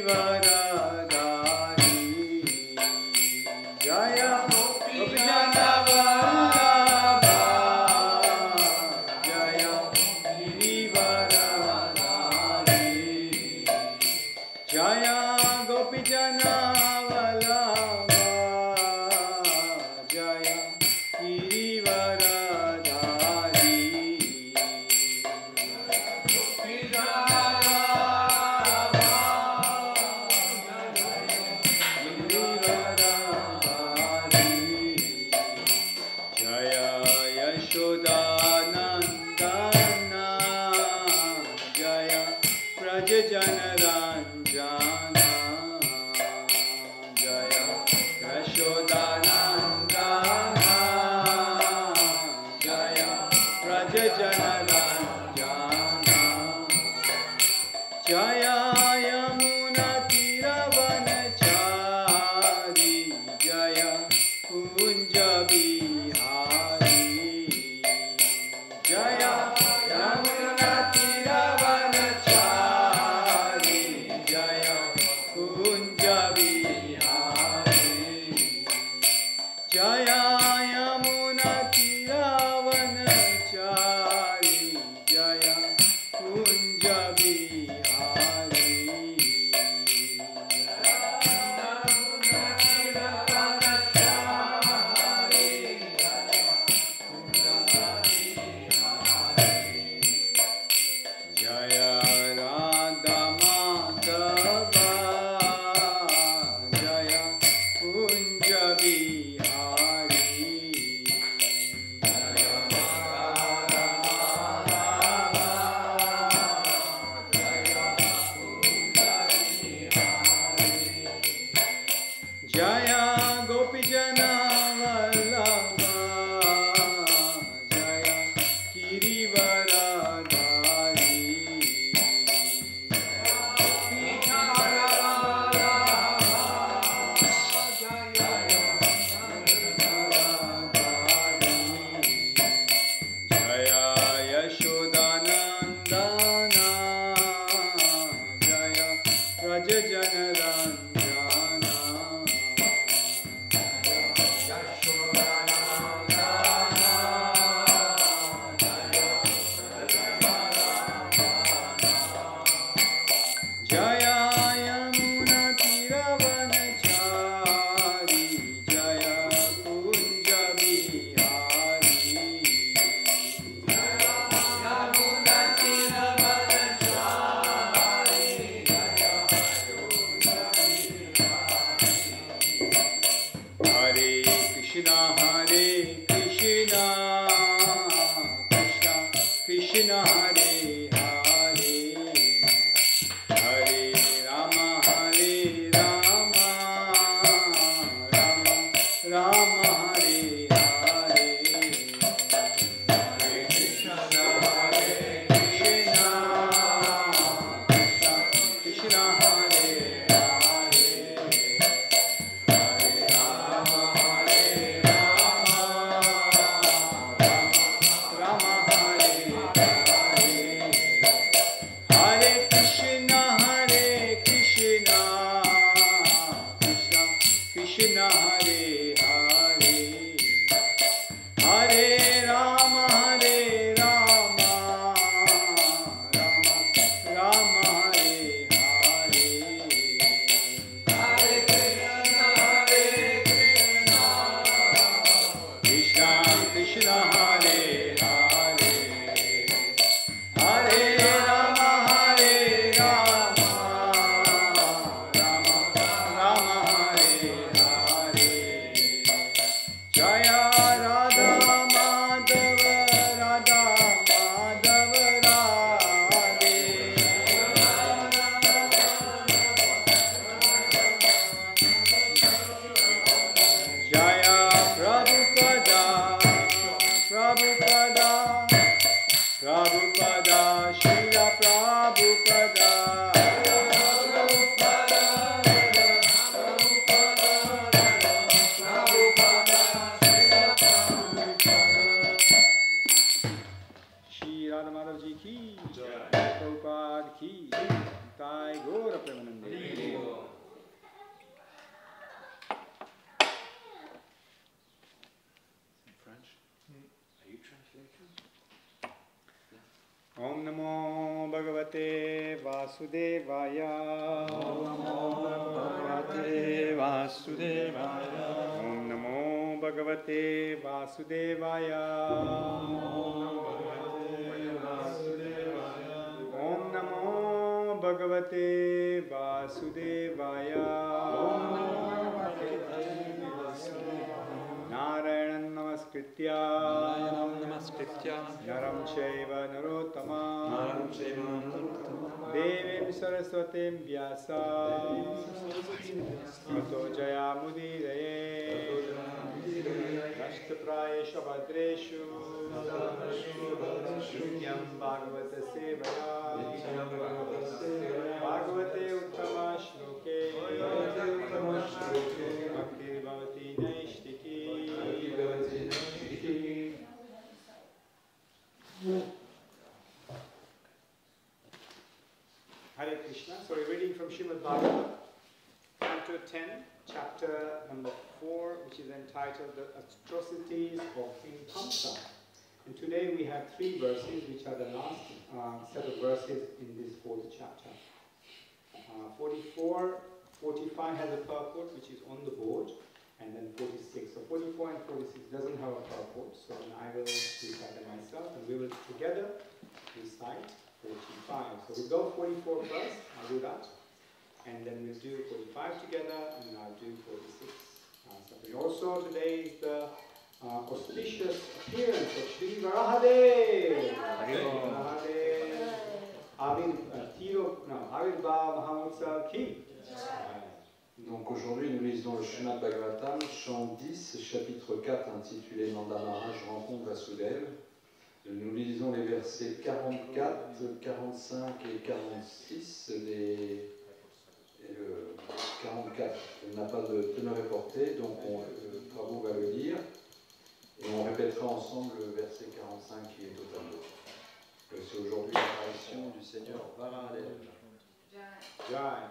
गिरिवरधारी जय गोपीजन वल्लभा जय गिरिवरधारी जय गोपीजन वल्लभा जय गिरिवरधारी यशोदानंदना जय व्रज जनरंजना जय यशोदानंदना जय व्रज जनरंजना जय यमुना तीरवनचारी जय कुंज बिहारी जय यमुना तीरवनचारी जय कुंज बिहारी जय यमुना तीरवनचारी जय कुंज बिहारी जय राधा माधव जय कुंज बिहारी जय राधा माधव जय कुंज बिहारी जय गोपीजन वल्लभा जय गिरिवरधारी जय यशोदानंदना जय व्रज जनरंजना जय यमुना तीरवनचारी जय कुंज बिहारी यमुना तीरवनचारी जय कुंज बिहारी हरे कृष्णा कृष्ण कृष्ण हरे हरे हरे राम राम राम हरे हरे हरे कृष्ण कृष्ण कृष्ण हरे हरे हरे राम राम राम हरे हरे हरे कृष्ण कृष्ण कृष्ण हरे हरे हरे राम राम राम हरे हरे हरे कृष्ण कृष्ण हरे हरे हरे राम राम राम हरे हरे जय राधा माधव राधे जय प्रभुपदा श्रील प्रभुपदा श्री राधा माधव जी की जय, प्रभुपाद की जय, गौर Premanand. Bhagavate Vasudevaya. Om Namo Bhagavate Vasudevaya. Om Namo Bhagavate Vasudevaya. Om Namo Bhagavate Vasudevaya. Narayanam Namaskritya Naram Chaiva Narottama Devim Saraswatim Vyasa Tato Jayamudiraye Ashtaprayeshu Bhadreshu Shunyam Bhagavata Sevaya Bhagavate Uttama Shloke Bhakti Bhavati Naishtiki. Hare Krishna. So we're reading from Srimad Bhagavatam, Canto 10, chapter number 4, which is entitled The Atrocities of King Kamsa. And today we have 3 verses, which are the last set of verses in this 4th chapter. 44, 45 has a purport, which is on the board, and then 46. So 44 and 46 doesn't have a purport, so I will recite them myself, and we will together recite 45. So we'll go 44 first, I'll do that, and then we'll do 45 together, and I'll do 46 something. Also today is the auspicious appearance of Shri Varahadev. Avirbhav Mahamotsav Ki. Donc aujourd'hui nous lisons le Srimad Bhagavatam, chant 10, chapitre 4 intitulé Nanda Maharaj rencontre Vasudeva. Nous lisons les versets 44, 45 et 46. Le 44 n'a pas de teneur reportée, donc Prabhu va le lire. Et on répétera ensemble le verset 45 qui est au tableau. C'est aujourd'hui l'apparition du Seigneur Varahadev. Jai.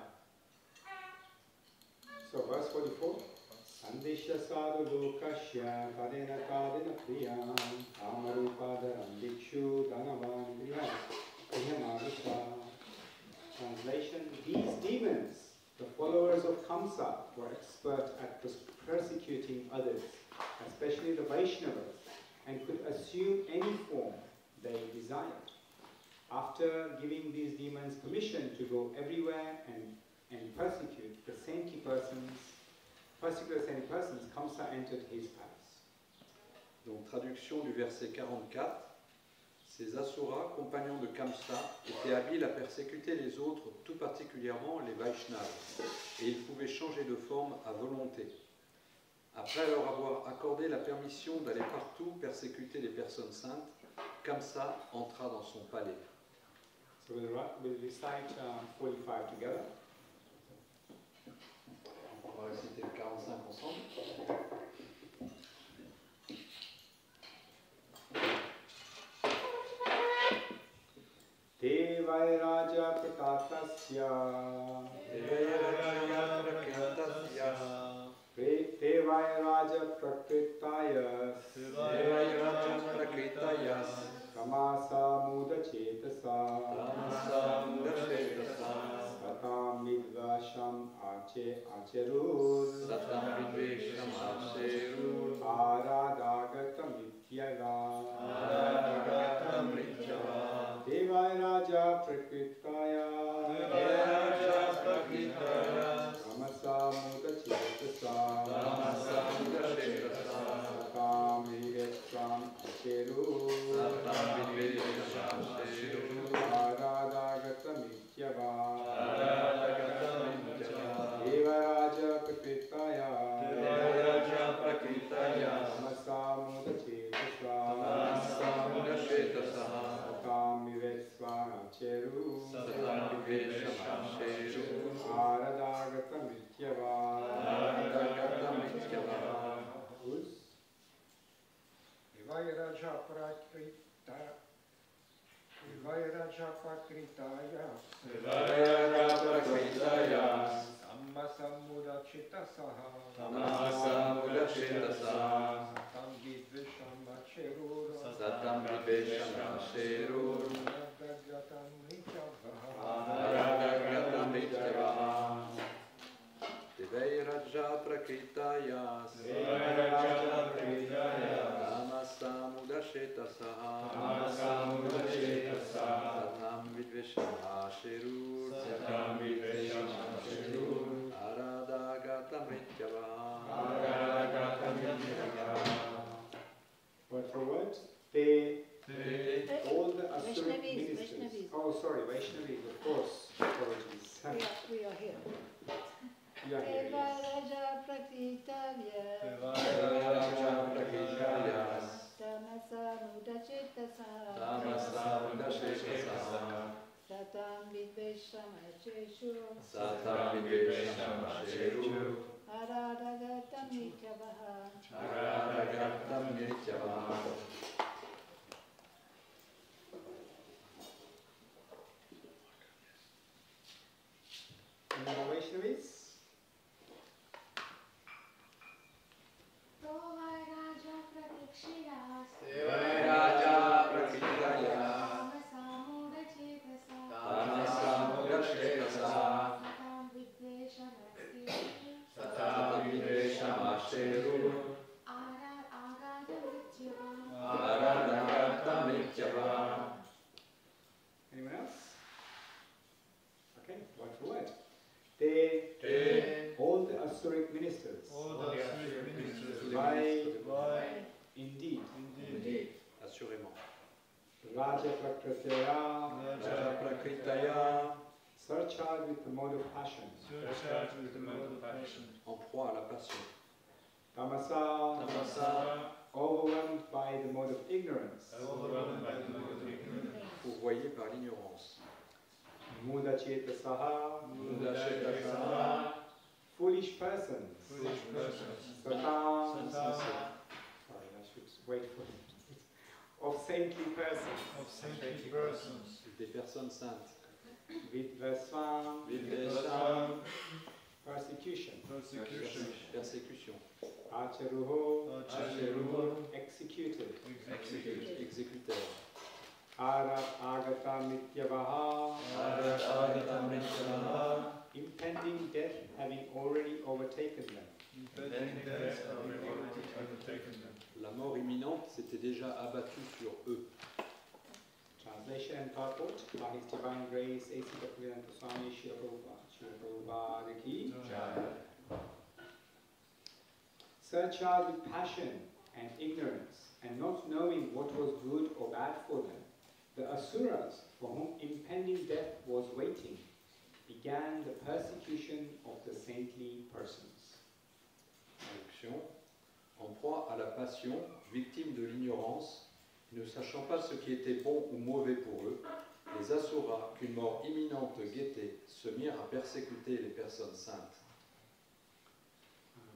So verse 44. Sandishya sadhu lokashya padena kadena priyam amarupadam dikshu dhanavan priyam. Translation: These demons, the followers of Kamsa, were expert at persecuting others, especially the Vaishnavas, and could assume any form they desired. After giving these demons permission to go everywhere and persecute the saintly persons, Kamsa entered his palace. Donc traduction du verset 44. Ces Asuras, compagnons de Kamsa, étaient habiles à persécuter les autres, tout particulièrement les Vaishnavas, et ils pouvaient changer de forme à volonté. Après leur avoir accordé la permission d'aller partout persécuter les personnes saintes, Kamsa entra dans son palais. So we'll recite 45 together. On va réciter le 45 ensemble. Devai Raja Prakatasya Devai Raja Prakritaya Kamasa Muda Chetasa Satam Vidvasham Acherur Aradagata Mityaga Devai Raja Prakritaya Kamasa Muda Chetasa Satam Vidvasham Acherur Aradagata Mityaga Devaraja Prakritaya Amasamuda Chetasa Satam Vivesvana Cheru Aradagata Mityava. Devaraja Prakritaya Sammasammuda Chitasaha Satam Vidvishamacherur Adagatam Nityava Sherur, Satam Vidveshamasherur, Aradagata Mrityava, Word for word. They, Te, all the Asuric Vaishnavis, ministers. Vaishnavis. Oh, sorry, Vaishnavis, of course. Apologies. We are here. You are here, Deva yes. Raja Prakritavya Raja Prakritayas, Tamasa Mudachetasa Tamasa Mudashekasa, Satam Vidveshamacheshu Satam Vidveshamasherur, Aradagatam Nityavaha Aradagata Mrityava. Any more Vaishnavis? Raja Pratikshiras, Raja Prakritayas, Tamasamuda Chetasa, Tamasa Mudashekasa, Satam Vidveshamasti, Satam Vidveshamasherur, Agada Vityava, Aradagata Mrityava. Anyone else? Okay, word for word. They, Te, all the Asuric ministers, by indeed, Assurément. Raja Prakritaya, Raja Prakritaya, surcharged with the mode of passion, en proie à la passion. Tamasa, Tamasa, overwhelmed by the mode of ignorance, Pourvoyé par l'ignorance. Muda Chetasaha, Mudashekasa, foolish persons, Satam, sorry, I should wait for it, of saintly persons, Des personnes saintes. Vidvasvam, Vidvesam, persecution, Persécution. Acharuho, Acharuho, executed, Exécuteur. Agata Mityavaha, Aradagata Mrityava, impending death having already overtaken them. La mort imminente s'était déjà abattue sur eux. Translation and purport by His Divine Grace, A.C. Bhaktivedanta Swami Srila Prabhupada Ki. Surcharged with passion and ignorance, and not knowing what was good or bad for them, the Asuras, for whom impending death was waiting, began the persecution of the saintly persons. Traduction. En proie à la passion, victimes de l'ignorance, ne sachant pas ce qui était bon ou mauvais pour eux, les Asuras, qu'une mort imminente guettait, se mirent à persécuter les personnes saintes.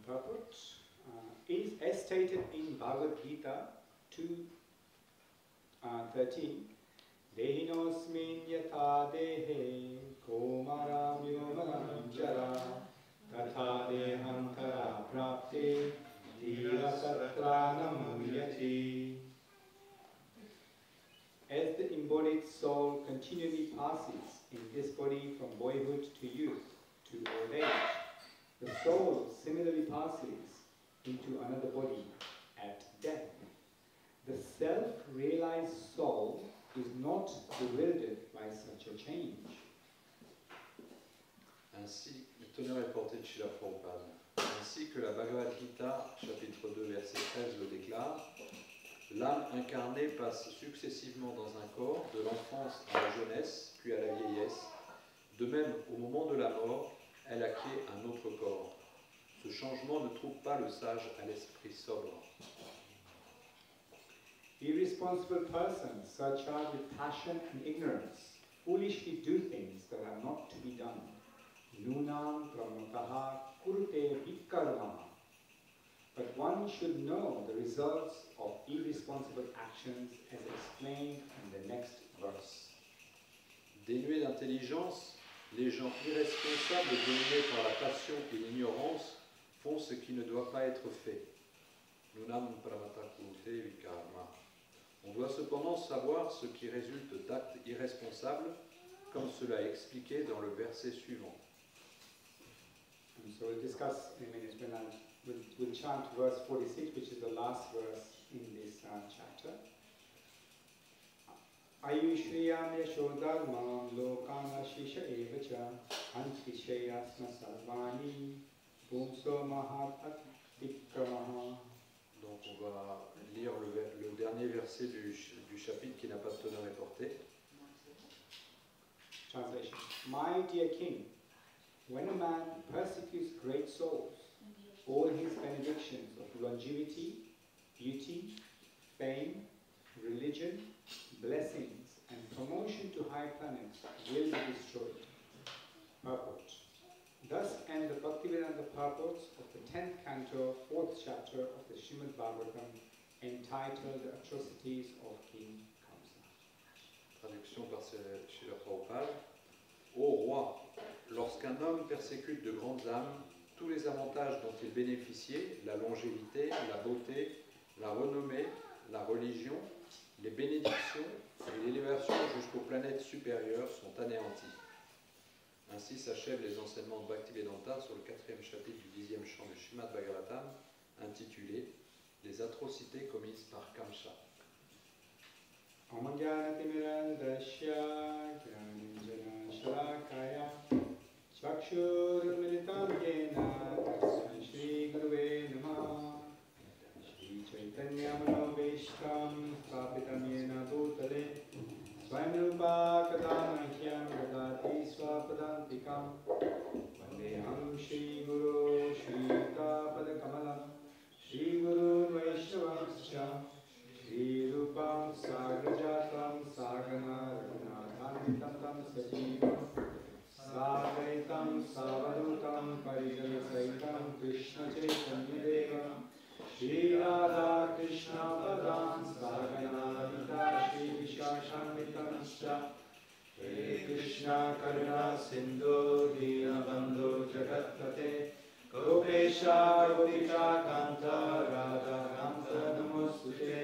Purport is as stated in Bhagavad Gita 2:13. Dehinosmin yatha dehe komaram yomanam jara tatha dehantara prapte dhirasatranam yati. As the embodied soul continually passes in this body from boyhood to youth to old age, the soul similarly passes into another body at death. The self-realized soul is not bewildered by such a change. Ainsi, le tonnerre est porté de Srila Prabhupada. Ainsi que la Bhagavad Gita, chapitre 2, verset 13 le déclare, l'âme incarnée passe successivement dans un corps, de l'enfance à la jeunesse, puis à la vieillesse. De même, au moment de la mort, elle acquiert un autre corps. Ce changement ne trouve pas le sage à l'esprit sobre. Irresponsible persons, surcharged with passion and ignorance, foolishly do things that are not to be done. Nunam pramataha kurute vikarma. But one should know the results of irresponsible actions as explained in the next verse. Dénués d'intelligence, les gens irresponsables dominés par la passion et l'ignorance font ce qui ne doit pas être fait. Nunam pramatakurute vikarma. On doit cependant savoir ce qui résulte d'actes irresponsables, comme cela est expliqué dans le verset suivant. And so we'll discuss in a minute when we'll chant verse 46, which is the last verse in this chapter. Ayushriyam yashodharmam lokana shisha evacha anskishayasma sarvani pumso mahat vikramaha. Donc on va lire le dernier verset du chapitre qui n'a pas de teneur et portée. Translation. My dear king, when a man persecutes great souls, all his benedictions of longevity, beauty, fame, religion, blessings, and promotion to high planets will be destroyed. Purport. Thus end the Bhaktivedanta purports of the 10th canto, 4th chapter of the Srimad Bhagavatam, entitled The Atrocities of King Kamsa. Traduction par Srila Prabhupada. Ô roi, lorsqu'un homme persécute de grandes âmes, tous les avantages dont il bénéficiait, la longévité, la beauté, la renommée, la religion, les bénédictions et l'élévation jusqu'aux planètes supérieures sont anéantis. Ainsi s'achèvent les enseignements de Bhaktivedanta sur le 4e chapitre du 10e chant du Srimad Bhagavatam, intitulé Les atrocités commises par Kamsa. Amagyanatimirandasya Gyananjana Shalakaya Chakshurmilitam Yena Tasmai Shri Guruve Namah Shri Chaitanya Manobishtam Sthapitam Yena Bhutale Swayamrupa Kadamahyam Gadati Swapadantikam Vandeham Shri Guru Shri Tapada Kamalam Shri Guru Vaishnavamscha Shri Rupam Sagrajatam Sagana Raghunathanvitam Tam Sajivam Sadaitam Savadutam Parijayasaitam Krishna Chaitanya Devam Shri Radha Krishna Padam Sagana Rita Shri Vishashamvitamscha Hare Krishna Karuna Sindhu Dinabandhu Jagatpate Gopesha Gopika Kanta Radha Kanta Namostute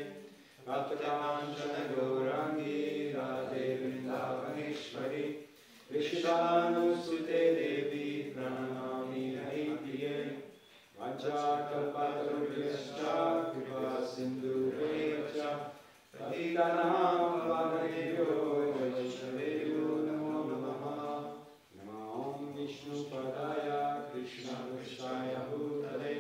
Bhaktakanchana Gaurangi Radhe Vrindavaneshwari Vishvanusute Devi Pranamami Haripriye Vachakalpatarubhyascha Kripa Sindhu Vecha Patitanam Pavanebhyo Vaishnavebhyo Namo Namaha Namo Vishnu Padaya Krishna Vishaya Bhutale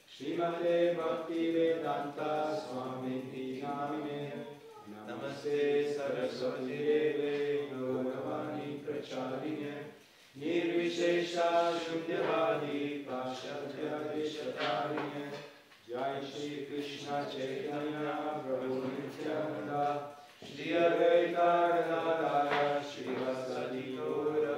Srimate Bhaktivedanta Swamiti Namine Namaste Saraswati Deve Gauravani Pracharine Nirvishesha Shunyavadi Paschatya Vishatarine Jai Shri Krishna Chaitanya Prabhu Nityananda Shri Advaita Gadadara Shri Vasadi Gaura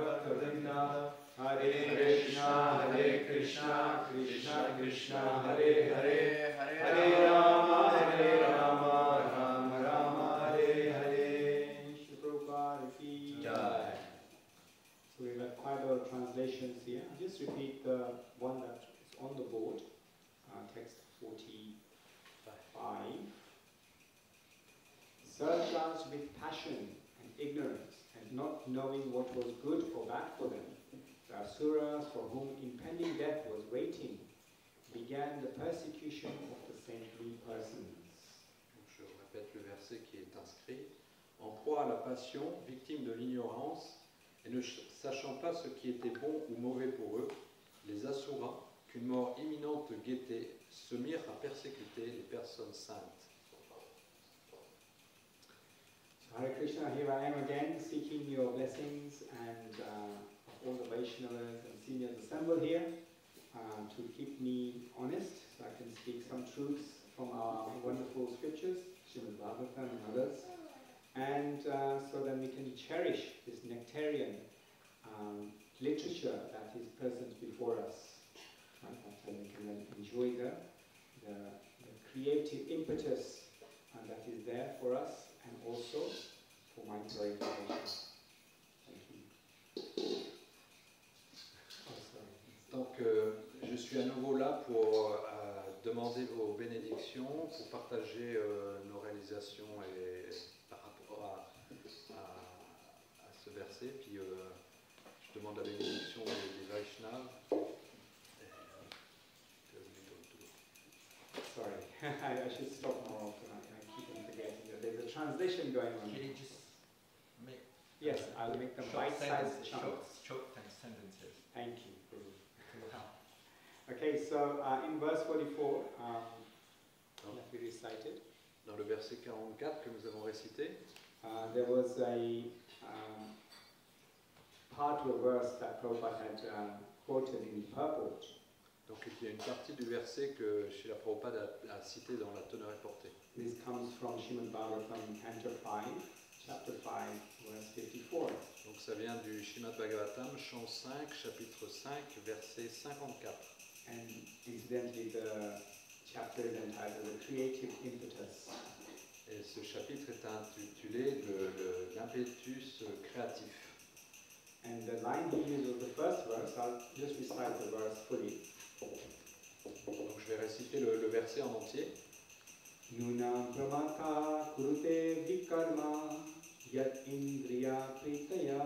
Hare Krishna, Krishna Krishna, Hare Hare, Hare Rama, Rama Rama, Hare Hare. Shri Prabhupada ki Jai. So we have quite a lot of translations here. I'll just repeat the one that is on the board, text 45. Surcharged with passion and ignorance and not knowing what was good or bad for them, the Asuras, for whom impending death was waiting, began the persecution of the saintly persons. Donc je répète le verset qui est inscrit. En proie à la passion, victime de l'ignorance, et ne sachant pas ce qui était bon ou mauvais pour eux, les Asuras, qu'une mort imminente guettait, se mirent à persécuter les personnes saintes. Hare Krishna, here I am again seeking your blessings and all the Vaishnavas and seniors assembled here to keep me honest so I can speak some truths from our wonderful scriptures, Srimad Bhagavatam and others, and so that we can cherish this nectarian literature that is present before us, right? So we can then enjoy the creative impetus that is there for us and also for my glorification. Thank you. Donc je suis à nouveau là pour demander vos bénédictions, pour partager nos réalisations et par rapport à ce verset. Puis je demande la bénédiction des Vaishnavas. Sorry, I should stop more often. I keep on forgetting that there's a translation going on. Yes, I'll make them Short bite-sized sentences, chunks. short sentences. Thank you. It will help. Okay, so in verse 44, that we recited, Dans le verset 44 que nous avons récité, there was a part of a verse that Prabhupada had quoted in purport. donc il y a une partie du verset que Srila Prabhupada a cité dans la teneur et portée. This comes from Srimad Bhagavatam, Canto 5, Chapter 5, verse 54. Donc ça vient du Srimad Bhagavatam, chant 5, chapitre 5, verset 54. And incidentally, the chapter is entitled The Creative Impetus. Et ce chapitre est intitulé l'impétus créatif. And the line he used was the first verse. I'll just recite the verse fully. Donc je vais réciter le verset en entier. Nunam pramata kurute vikarma yat indriya pritaya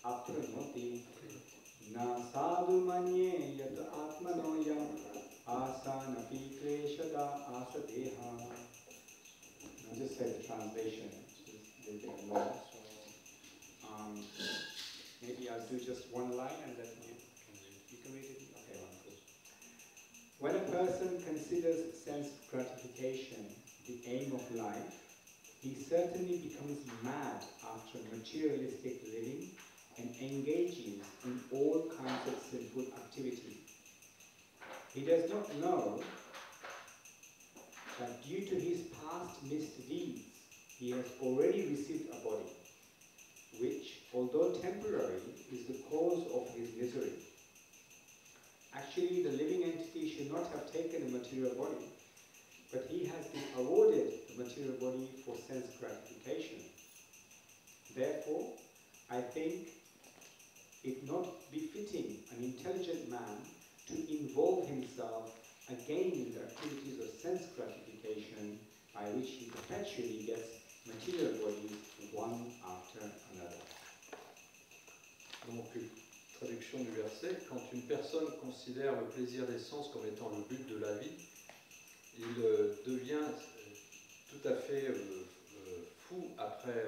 apranoti na sadhu manye yat atmanoyam asanapi kleshada asadeha. I'll just say the translation, which is a little bit long, so maybe I'll do just one line and then you can read it. Okay, wonderful. When a person considers sense gratification the aim of life, he certainly becomes mad after materialistic living and engages in all kinds of sinful activity. He does not know that due to his past misdeeds, he has already received a body, which, although temporary, is the cause of his misery. Actually, the living entity should not have taken a material body, but he has been awarded the material body for sense gratification. Therefore, I think it not befitting an intelligent man to involve himself again in the activities of sense gratification by which he perpetually gets material bodies one after another. Donc, traduction du verset, quand une personne considère le plaisir des sens comme étant le but de la vie, il devient tout à fait fou après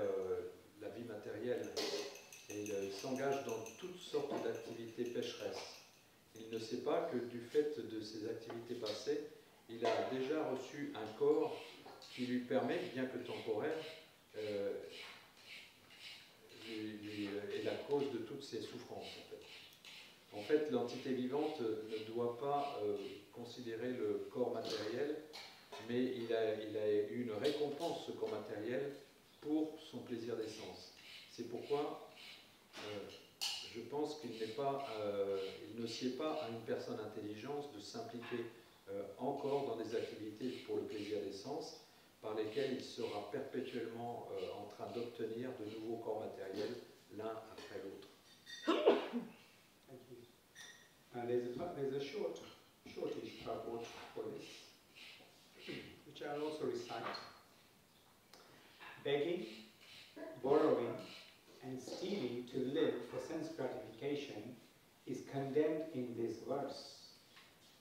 la vie matérielle et il s'engage dans toutes sortes d'activités pécheresses. Il ne sait pas que du fait de ses activités passées, il a déjà reçu un corps qui lui permet, bien que temporaire, est la cause de toutes ses souffrances. En fait, l'entité vivante ne doit pas considérer le corps matériel, mais il a eu une récompense, ce corps matériel, pour son plaisir des sens. C'est pourquoi je pense qu'il ne sied pas à une personne intelligente de s'impliquer encore dans des activités pour le plaisir des sens, par lesquelles il sera perpétuellement en train d'obtenir de nouveaux corps matériels l'un après l'autre. Thank you. There's a shortish purport for this, which I'll also recite. Begging, borrowing, and stealing to live for sense gratification is condemned in this verse,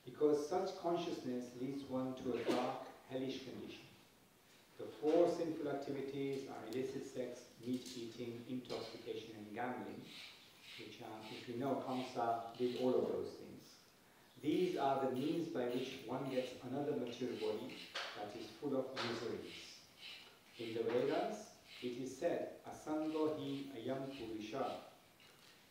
because such consciousness leads one to a dark, hellish condition. The four sinful activities are illicit sex, meat eating, intoxication, and gambling, which, if you know, Kamsa did all of those things. These are the means by which one gets another material body that is full of miseries. In the Vedas, it is said, Asango hi ayam purusha.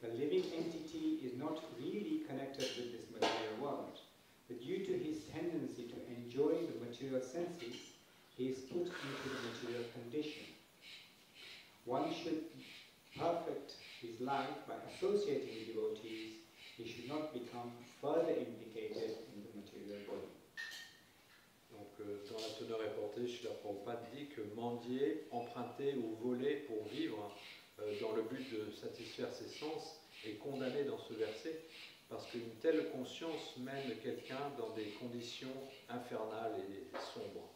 The living entity is not really connected with this material world, but due to his tendency to enjoy the material senses, he is put into the material condition. One should perfect his life by associating with devotees. He should not become further implicated in the material body. Donc, dans la teneur et portée, Srila Prabhupada dit que mendier, emprunter ou voler pour vivre dans le but de satisfaire ses sens est condamné dans ce verset parce qu'une telle conscience mène quelqu'un dans des conditions infernales et sombres.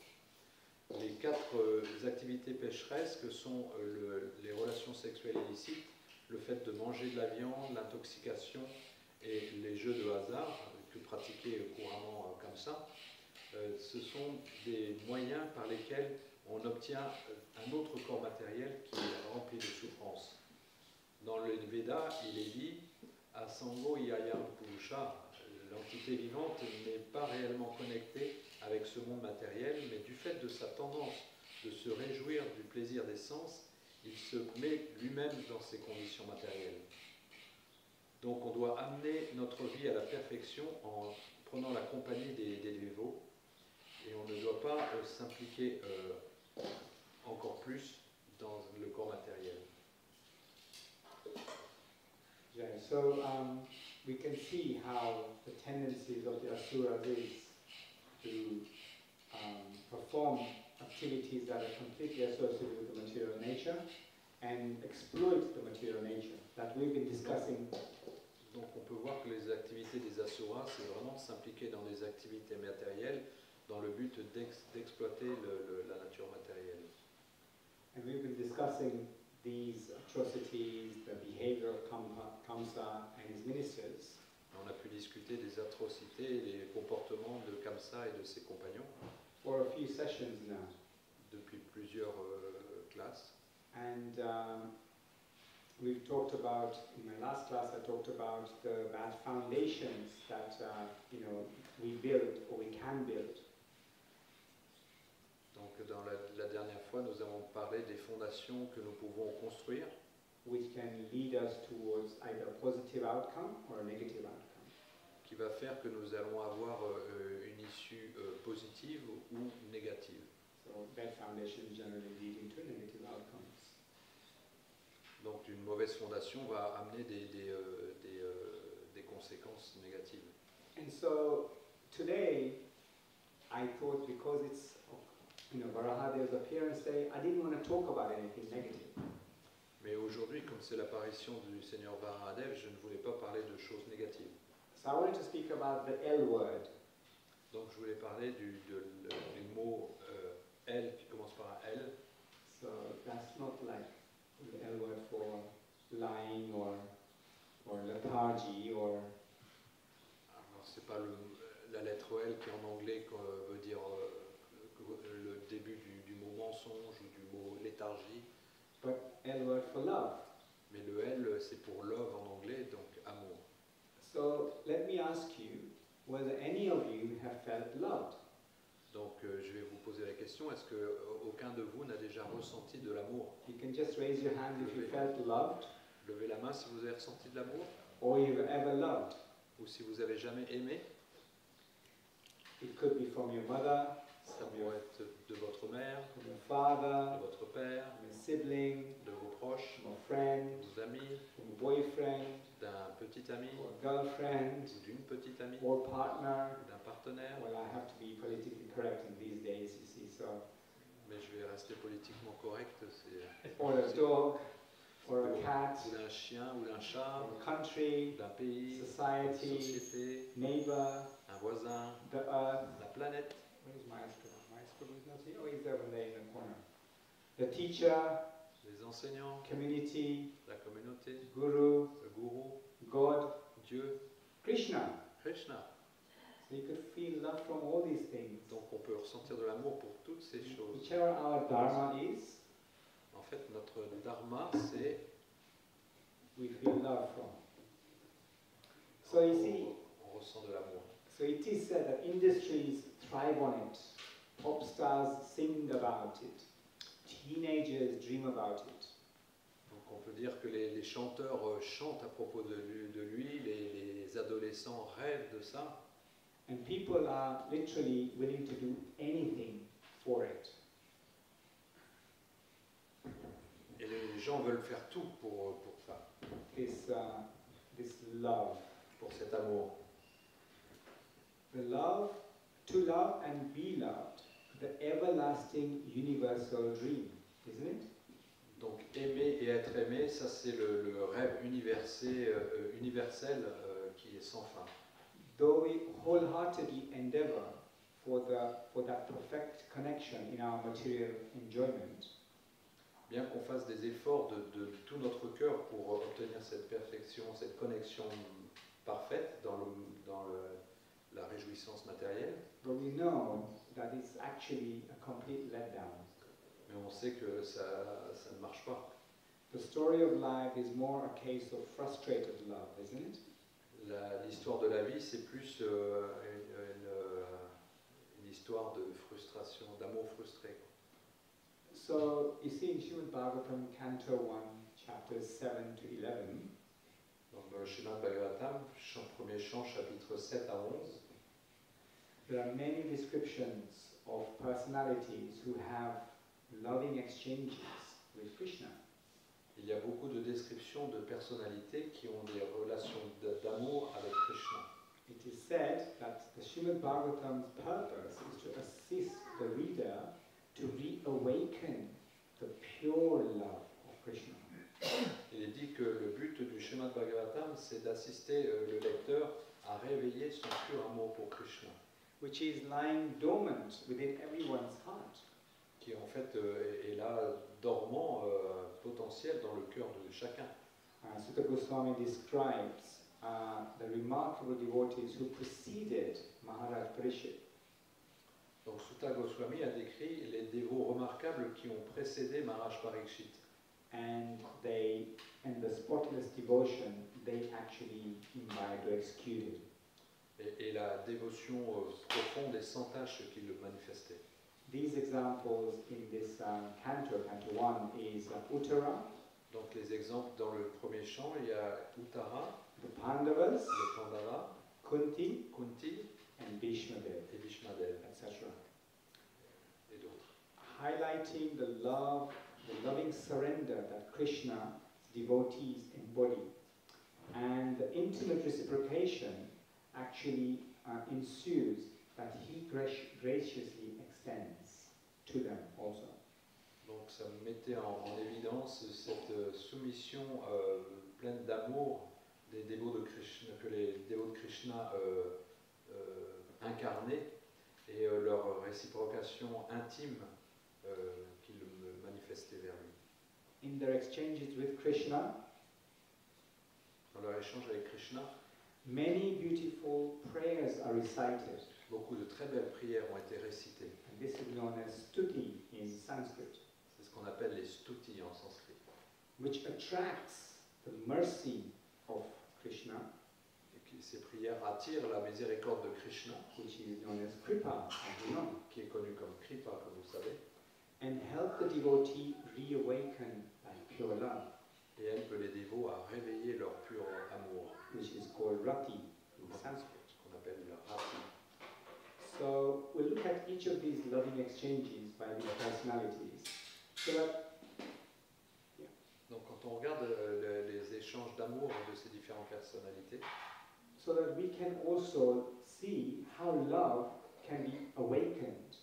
Les quatre activités pécheresses que sont les relations sexuelles illicites, le fait de manger de la viande, l'intoxication et les jeux de hasard que pratiquaient couramment comme ça, ce sont des moyens par lesquels on obtient un autre corps matériel qui est rempli de souffrance. Dans le Veda, il est dit Asango Yayam Purusha, l'entité vivante n'est pas réellement connectée avec ce monde matériel, mais du fait de sa tendance de se réjouir du plaisir des sens, il se met lui-même dans ces conditions matérielles. Donc on doit amener notre vie à la perfection en prenant la compagnie des dévots, et on ne doit pas s'impliquer encore plus dans le corps matériel. Yeah, so we can see how the tendencies of the asuras is to perform activities that are completely associated with the material nature and exploit the material nature that we've been discussing. Donc on peut voir que les activités des asuras, c'est vraiment s'impliquer dans des activités matérielles dans le but d'exploiter la nature matérielle. And we've been discussing these atrocities, the behavior of Kamsa and his ministers. On a pu discuter des atrocités et des comportements de Kamsa et de ses compagnons For a few sessions now. depuis plusieurs classes. And we've talked about, in my last class I talked about the bad foundations that we build or we can build. Donc dans la dernière fois, nous avons parlé des fondations que nous pouvons construire Which can lead us towards either a positive outcome or a negative outcome. qui va faire que nous allons avoir une issue positive ou négative. So bad foundations generally lead into negative outcomes. Donc une mauvaise fondation va amener des conséquences négatives. And so today I thought, because it's Varahadeva's appearance day, I didn't want to talk about anything negative. Mais aujourd'hui, comme c'est l'apparition du Seigneur Varahadev, je ne voulais pas parler de choses négatives. So I wanted to speak about the L word. Donc je voulais parler du mot L qui commence par un L. So that's not like the L word for lying or lethargy or Alors c'est pas la lettre L qui en anglais veut dire le début du mot mensonge ou du mot léthargie. but L word for love. Mais le L c'est pour love en anglais, donc amour. So let me ask you whether any of you have felt loved. Donc je vais vous poser la question, est-ce que aucun de vous n'a déjà ressenti de l'amour? You can just raise your hand if you felt loved Levez la main si vous avez ressenti de l'amour, or you've ever loved. ou si vous avez jamais aimé. It could be from your mother, Ça pourrait être de votre mère, from your de father, votre père, from a sibling, de vos proches, from a friend, de vos amis, from a boyfriend, d'un petit ami, or a girlfriend, ou d'une petite amie, or partner. ou d'un partenaire. Well, I have to be politically correct in these days, you see, so. Mais je vais rester politiquement correct, c'est Or a dog, or a cat, ou d'un chien, ou d'un chat, or a country, d'un pays, d'une society, société, neighbor, un voisin, the earth. la planète. Where is Maestro? Maestro is not here. Oh, he's over there in the corner. The teacher, Les enseignants, community, la communauté, guru, le gourou, God, Dieu, Krishna. Krishna. So you could feel love from all these things. Donc on peut ressentir de l'amour pour toutes ces choses. Whichever our dharma is, En fait, notre dharma, c'est we feel love from. So you see, on ressent de l'amour. so it is said that industries thrive on it. Pop stars sing about it. Teenagers dream about it. Donc on peut dire que les chanteurs chantent à propos de lui, les adolescents rêvent de ça, And people are literally willing to do anything for it. et les gens veulent faire tout pour ça, This love. pour cet amour. The love, to love and be loved. The everlasting universal dream, isn't it? Donc aimer et être aimé, ça c'est le rêve universel qui est sans fin. Though we wholeheartedly endeavor for that perfect connection in our material enjoyment, Bien qu'on fasse des efforts de tout notre cœur pour obtenir cette perfection, cette connexion parfaite dans la réjouissance matérielle, but we know that it's actually a complete letdown. Mais on sait que ça ne marche pas. The story of life is more a case of frustrated love, isn't it? L'histoire de la vie, c'est plus une histoire de frustration, d'amour frustré. So you see in Srimad Bhagavatam, Canto 1, chapters 7 to 11, Donc dans le Srimad Bhagavatam, premier chant, chapitre 7 à 11, there are many descriptions of personalities who have loving exchanges with Krishna. il y a beaucoup de descriptions de personnalités qui ont des relations d'amour avec Krishna. It is said that the Srimad Bhagavatam's purpose is to assist the reader to reawaken the pure love of Krishna. Il est dit que le but du Srimad Bhagavatam, c'est d'assister le lecteur à réveiller son pur amour pour Krishna, Which is lying dormant within everyone's heart. qui en fait est là dormant, potentiel dans le cœur de chacun. Sutta Goswami describes the remarkable devotees who preceded Maharaj Parikshit. Donc Sutta Goswami a décrit les dévots remarquables qui ont précédé Maharaj Parikshit. And they, in the spotless devotion, they actually imbibed or executed. Et la dévotion profonde et sans tache qu'il manifestait. These examples in this canto, Canto 1, is Uttara, Donc les exemples dans le premier chant, il y a Uttara, the Pandavas, le Pandava, Kunti, Kunti and Bhishmadev, et Bhishmadev etc. et d'autres. Highlighting the love, the loving surrender that Krishna's devotees embody. And the intimate reciprocation actually ensues that he graciously extends to them also. Donc ça mettait en évidence cette soumission pleine d'amour des dévots de Krishna, que les dévots de Krishna incarnaient, et leur réciprocation intime qu'ils manifestaient vers lui. In their exchanges with Krishna, Dans leur échange avec Krishna, many beautiful prayers are recited. beaucoup de très belles prières ont été récitées. And this is known as stuti in Sanskrit, C'est ce qu'on appelle les stutis en sanskrit. which attracts the mercy of Krishna, Et ces prières attirent la miséricorde de Krishna, which is known as Kripa, as you know, qui est connue comme Kripa, comme vous savez, and help the devotee reawaken that pure love, et elle peut les dévots à réveiller leur pur amour, which is called rati in Sanskrit. ce qu'on appelle le rati. So we'll look at each of these loving exchanges by these personalities. So that, Donc quand on regarde les échanges d'amour de ces différentes personnalités, so that we can also see how love can be awakened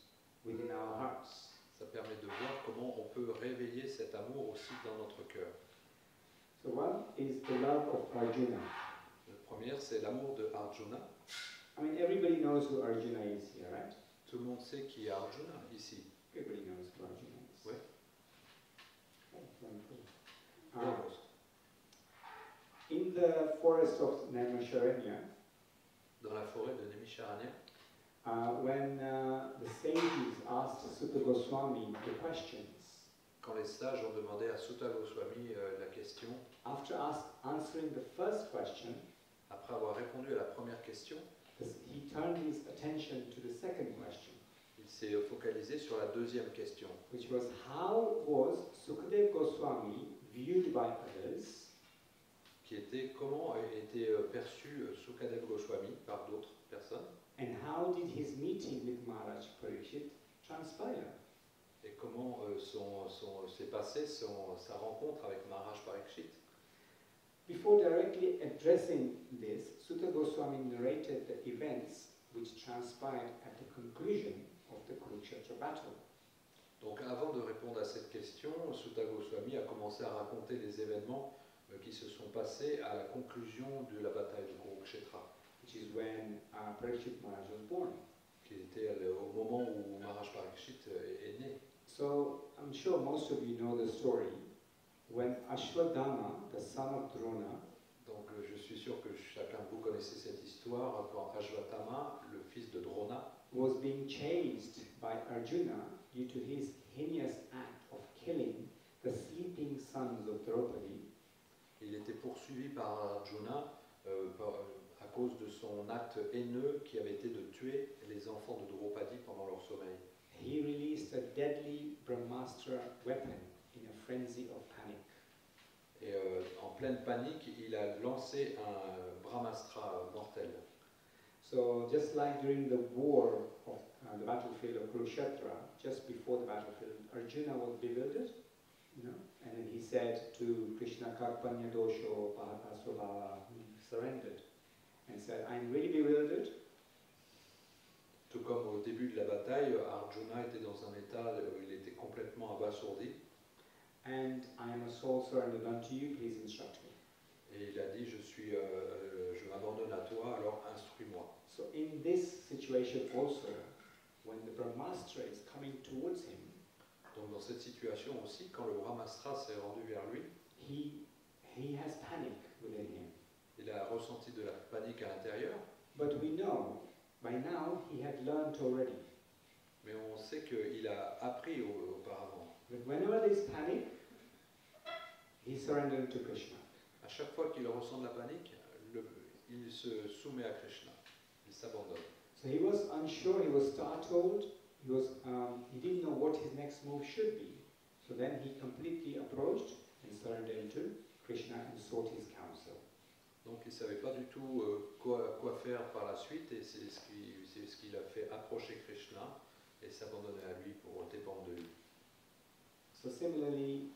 within our hearts. ça permet de voir comment on peut réveiller cet amour aussi dans notre cœur. So one is the love of Arjuna. Le premier, c'est l'amour de Arjuna. I mean, everybody knows who Arjuna is here, right? Tout le monde sait qui est Arjuna ici. Everybody knows who Arjuna is. Oui. Oh, wonderful. In the forest of Naimisharanya, Dans la forêt de Naimisharanya, when the sages asked Sutta Goswami the questions, quand les sages ont demandé à Sutta Goswami la question, after answering the first question, après avoir répondu à la première question, he turned his attention to the second question, il s'est focalisé sur la deuxième question, which was how was Sukadev Goswami viewed by others, qui était comment était perçu Sukadev Goswami par d'autres personnes, and how did his meeting with Maharaj Parikshit transpire? et comment s'est passée sa rencontre avec Maharaj Parikshit. Before directly addressing this, Sutta Goswami narrated the events which transpired at the conclusion of the Kurukshetra battle. Donc avant de répondre à cette question, Sutta Goswami a commencé à raconter les événements qui se sont passés à la conclusion de la bataille de Kurukshetra, Which is when Parikshit Maharaj was born. qui était au moment où Maharaj Parikshit est né. So I'm sure most of you know the story. When Ashwadama, the son of Drona, Donc je suis sûr que chacun de vous connaissez cette histoire quand Ashwatthama, le fils de Drona, was being chased by Arjuna due to his heinous act killing the sleeping sons of Draupadi. Il était poursuivi par Arjuna à cause de son acte haineux qui avait été de tuer les enfants de Draupadi pendant leur sommeil. He released a deadly Brahmastra weapon in a frenzy of panic. Et en pleine panique, il a lancé un Brahmastra mortel. So just like during the war of the battlefield of Kurukshetra, just before the battlefield, Arjuna was bewildered, and then he said to Krishna, Karpanya dosho pahatasvabhava, he surrendered, and said, I'm really bewildered. Tout comme au début de la bataille, Arjuna était dans un état où il était complètement abasourdi. And I am a soul surrendered unto you, please instruct me. Et il a dit, je m'abandonne à toi, alors instruis-moi. So in this situation also, when the Brahmastra is coming towards him, Donc dans cette situation aussi, quand le Brahmastra s'est rendu vers lui, he has panic within him. il a ressenti de la panique à l'intérieur, But we know, by now, he had learned already mais on sait qu'il a appris auparavant. that whenever there is panic, he surrendered to Krishna. À chaque fois qu'il ressent de la panique, il se soumet à Krishna, il s'abandonne. So he was unsure, he was startled, he didn't know what his next move should be. So then he completely approached and surrendered to Krishna and sought his counsel. Donc il ne savait pas du tout quoi faire par la suite, et c'est ce qui l'a fait approcher Krishna et s'abandonner à lui pour dépendre de lui. So similarly,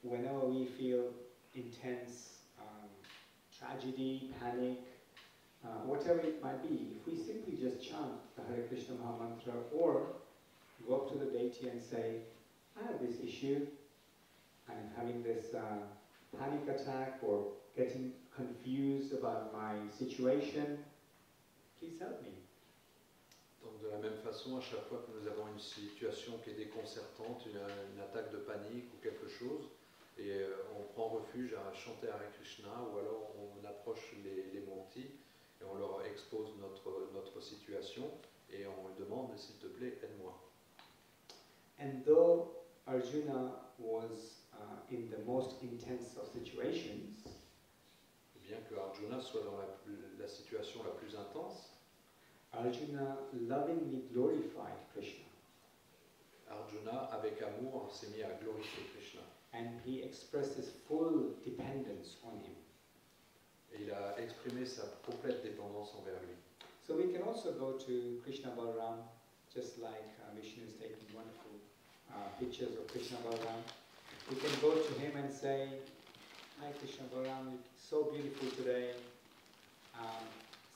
whenever we feel intense tragedy, panic, whatever it might be, if we simply just chant the Hare Krishna Maha Mantra or go up to the deity and say, I have this issue, I'm having this panic attack or getting confused about my situation, please help me. Donc de la même façon, à chaque fois que nous avons une situation qui est déconcertante, une attaque de panique ou quelque chose, et on prend refuge à chanter Hare Krishna, ou alors on approche les murtis et on leur expose notre situation et on leur demande, s'il te plaît, aide-moi. And though Arjuna was in the most intense of situations, Bien que Arjuna soit dans la situation la plus intense, Arjuna lovingly glorified Krishna, Arjuna, avec amour, s'est mis à glorifier Krishna. and he expressed his full dependence on him. Et il a exprimé sa complète dépendance envers lui. So we can also go to Krishna Balaram, just like Vishnu is taking wonderful pictures of Krishna Balaram. We can go to him and say, Hi Krishna Balaram, you're so beautiful today.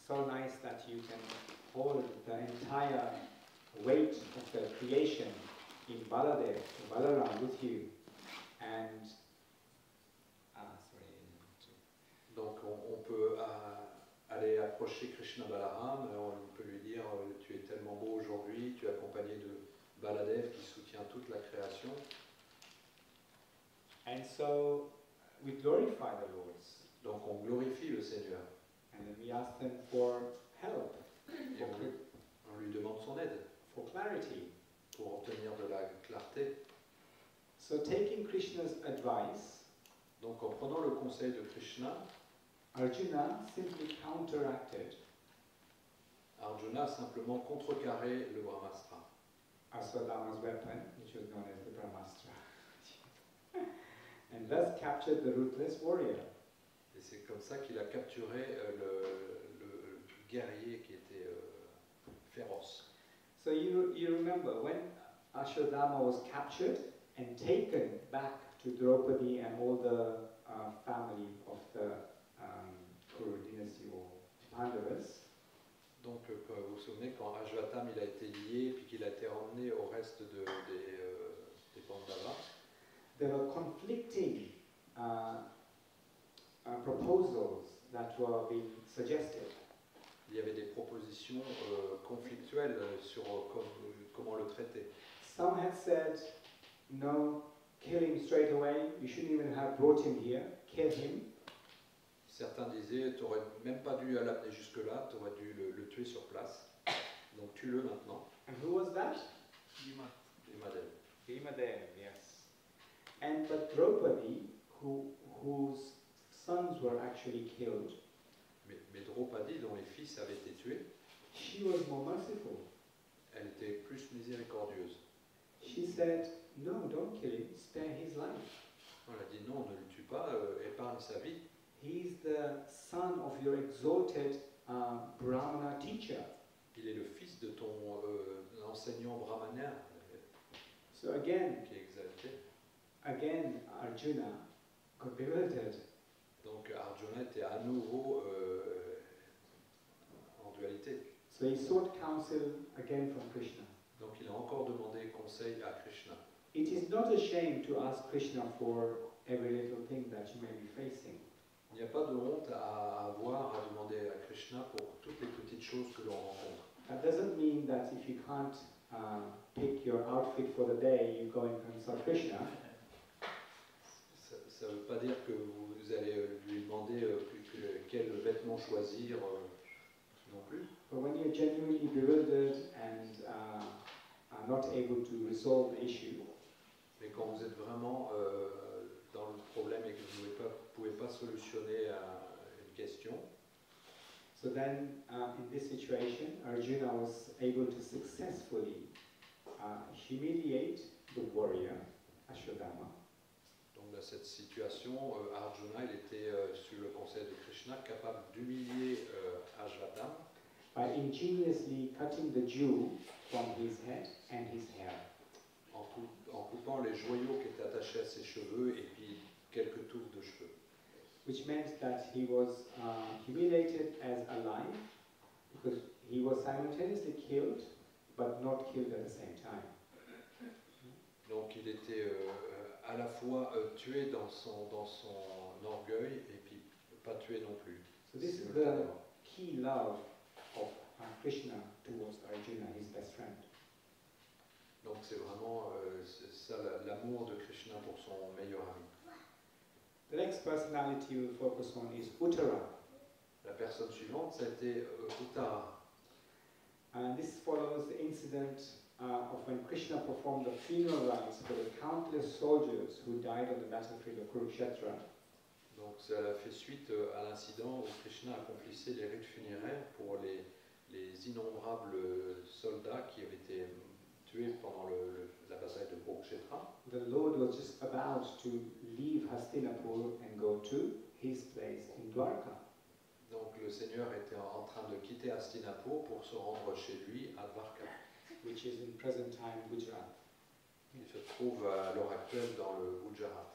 So nice that you can hold the entire weight of the creation in Baladev, in Balaram with you. And, Donc on peut aller approcher Krishna Balaram, on peut lui dire tu es tellement beau aujourd'hui, tu es accompagné de Baladev qui soutient toute la création. And so we glorify the Lords. Donc on glorifie le Seigneur And then we ask them for help, et on lui demande son aide for clarity. pour obtenir de la clarté. So taking Krishna's advice, Donc en prenant le conseil de Krishna, Arjuna simply counteracted Arjuna a simplement contrecarré le Brahmastra, Aswadhama's weapon, which was known as the Brahmastra, and thus captured the ruthless warrior. et c'est comme ça qu'il a capturé le guerrier qui était féroce. So you remember when Ashwadhama was captured and taken back to Draupadi and all the family of the Kuru dynasty or Pandavas. Donc vous vous souvenez quand Ashwatthama il a été lié puis qu'il a été emmené au reste des Pandavas, There were conflicting proposals that were being suggested. il y avait des propositions conflictuelles sur comment le traiter. Some had said, no, kill him straight away, you shouldn't even have brought him here, kill him. Certains disaient tu n'aurais même pas dû l'amener jusque-là, tu aurais dû le tuer sur place, donc tue-le maintenant. And who was that? Bhimadev. Bhimadev, yes. But Draupadi, whose sons were actually killed, Mais Draupadi, dont les fils avaient été tués, she was more merciful. elle était plus miséricordieuse. She said, "No, don't kill him, spare his life. Elle a dit non, ne le tue pas, épargne sa vie. He's the son of your exalted Brahmana teacher." Il est le fils de ton enseignant brahmanien So again, qui est exalté. Arjuna got bewildered. Donc Arjuna était à nouveau en dualité. So he sought counsel again from Krishna. Donc il a encore demandé conseil à Krishna. It is not a shame to ask Krishna for every little thing that you may be facing. Il n'y a pas de honte à avoir à demander à Krishna pour toutes les petites choses que l'on rencontre. That doesn't mean that if you can't pick your outfit for the day, you go and consult Krishna. Ça ne veut pas dire que vous allez lui demander quel vêtement choisir non plus. But when you're genuinely bewildered and are not able to resolve the issue, Mais quand vous êtes vraiment dans le problème et que vous ne pouvez pas solutionner une question, so then in this situation, Arjuna was able to successfully humiliate the warrior, Ashwadama. donc dans cette situation, Arjuna il était sur le conseil de Krishna capable d'humilier Ashwatthama By ingeniously cutting the jewel from his head and his hair. en coupant les joyaux qui étaient attachés à ses cheveux et puis quelques touffes de cheveux. Which meant that he was humiliated as alive, because he was simultaneously killed, but not killed at the same time. Donc il était à la fois tué dans son orgueil et puis pas tué non plus. So this is the simultanément. key love of Krishna towards Arjuna, his best friend. Donc c'est vraiment ça l'amour de Krishna pour son meilleur ami. The next personality we'll focus on is Uttara. La personne suivante, c'était Uttara. And this follows the incident of when Krishna performed the funeral rites for the countless soldiers who died on the battlefield of Kurukshetra. Donc ça fait suite à l'incident où Krishna accomplissait les rites funéraires pour les innombrables soldats qui avaient été tués pendant la bataille de Kurukshetra. The Lord was just about to leave Hastinapur and go to his place in Dwarka. Donc le Seigneur était en train de quitter Hastinapur pour se rendre chez lui à Dwarka. Which is in present time Gujarat. Il se trouve à l'heure actuelle dans le Gujarat.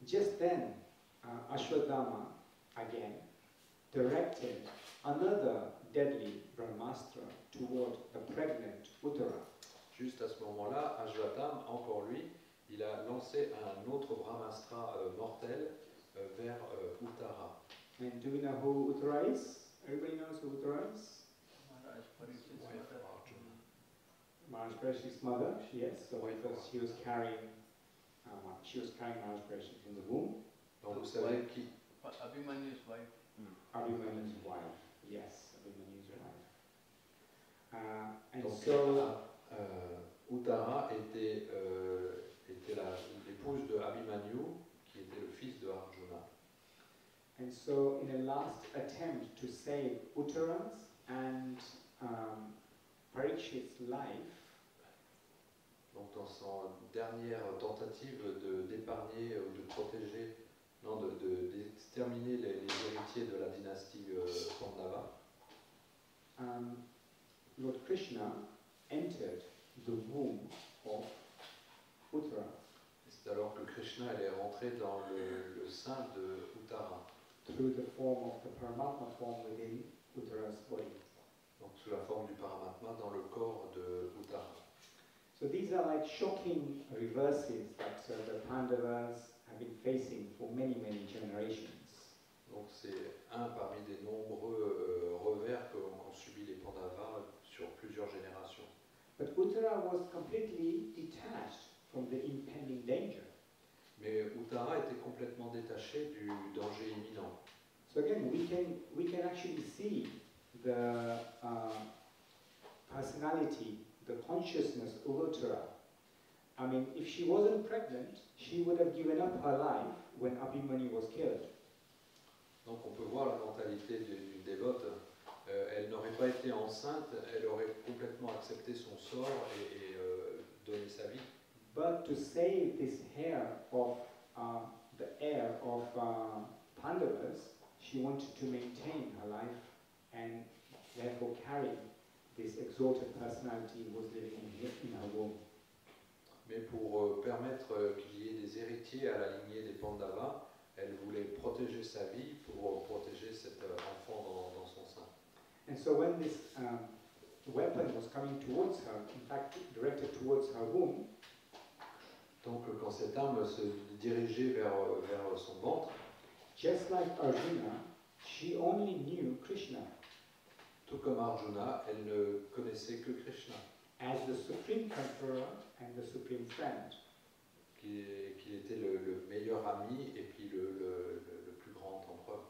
Just then, Ashwadama again directed another deadly Brahmastra toward the pregnant Uttara. Juste à ce moment-là, Ashwatthama, encore lui, il a lancé un autre brahmastra mortel vers Uttara. And do you know who Uttara is? Everybody knows who Uttara is? Maharaj Parikshit's mother, yes. So because she was carrying Maharaj Parikshit in the womb. Donc vous savez qui Abhimanyu's wife. Abhimanyu's wife, yes, Abhimanyu's wife. And Donc, so Uttara était l'épouse de Abhimanyu, qui était le fils de Arjuna. And so, in a last attempt to save Uttara's and Parikshit's life, Donc dans son dernière tentative d'épargner ou de protéger, non, d'exterminer les héritiers de la dynastie Pandava, Lord Krishna entered the womb of Uttara c'est alors que Krishna est rentré dans le sein de Uttara, through the form of the Paramatma form within Uttara's body. donc sous la forme du Paramatma dans le corps de Uttara. So these are like shocking reverses that the Pandavas have been facing for many, many generations. Donc c'est un parmi des nombreux revers qu'ont subi les Pandavas sur plusieurs générations. But Uttara was completely detached from the impending danger. Mais Uttara était complètement détaché du danger imminent. So again, we can actually see the personality, the consciousness of Uttara I mean, if she wasn't pregnant, she would have given up her life when Abhimanyu was killed. Donc on peut voir la mentalité d'une dévote. Elle n'aurait pas été enceinte, elle aurait complètement accepté son sort et donné sa vie. But to save this the heir of Pandavas, she wanted to maintain her life and therefore carry this exalted personality who was living in her womb. Mais pour permettre qu'il y ait des héritiers à la lignée des Pandavas, elle voulait protéger sa vie pour protéger cet enfant dans son sein. And so when this weapon was coming towards her, in fact directed towards her womb, Donc quand cette arme se dirigeait vers son ventre, just like Arjuna, she only knew Krishna tout comme Arjuna, elle ne connaissait que Krishna, as the supreme conqueror and the supreme friend. qu'il était le meilleur ami et puis le plus grand empereur.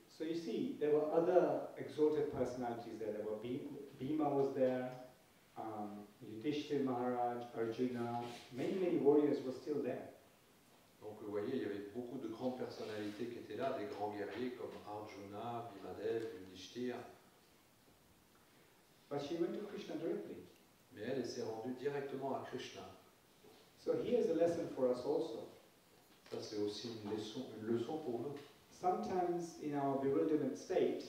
So you see, there were other exalted personalities there. There were Bhima was there, Yudhishthira Maharaj, Arjuna, many warriors were still there. Donc vous voyez, il y avait beaucoup de grandes personnalités qui étaient là, des grands guerriers comme Arjuna, Bhimadev, Yudhishthira. But she went to Krishna directly. Mais elle s'est rendue directement à Krishna. So here's a lesson for us also. Ça c'est aussi une leçon pour nous. Sometimes in our bewilderment state,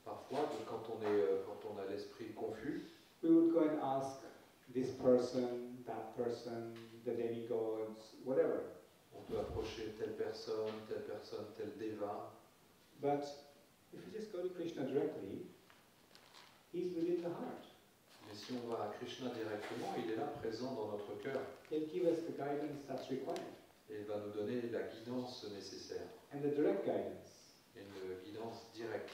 Parfois, quand on a l'esprit confus, we would go and ask this person, the demigods, whatever. on peut approcher telle personne, tel deva. But if we just go to Krishna directly, he's within the heart. Mais si on va à Krishna directement, il est là, présent dans notre cœur. He'll give us the guidance that's required Et il va nous donner la guidance nécessaire. and the direct guidance. Une guidance directe.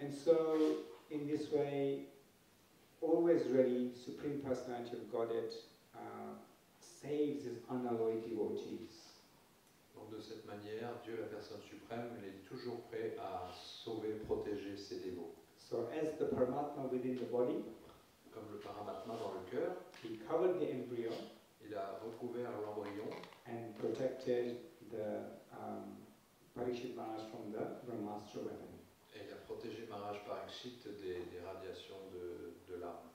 And so, in this way, always ready, Supreme Personality of Godhead saves his unalloyed devotees. Donc de cette manière, Dieu, la personne suprême, il est toujours prêt à sauver, protéger ses dévots. So, as the Paramatma within the body, Comme le Paramatma dans le cœur, he covered the embryo il a recouvert l'embryon and protected the Parikshit Maharaj from the Brahmastra weapon. et il a protégé Maharaj Parikshit des radiations de l'arme.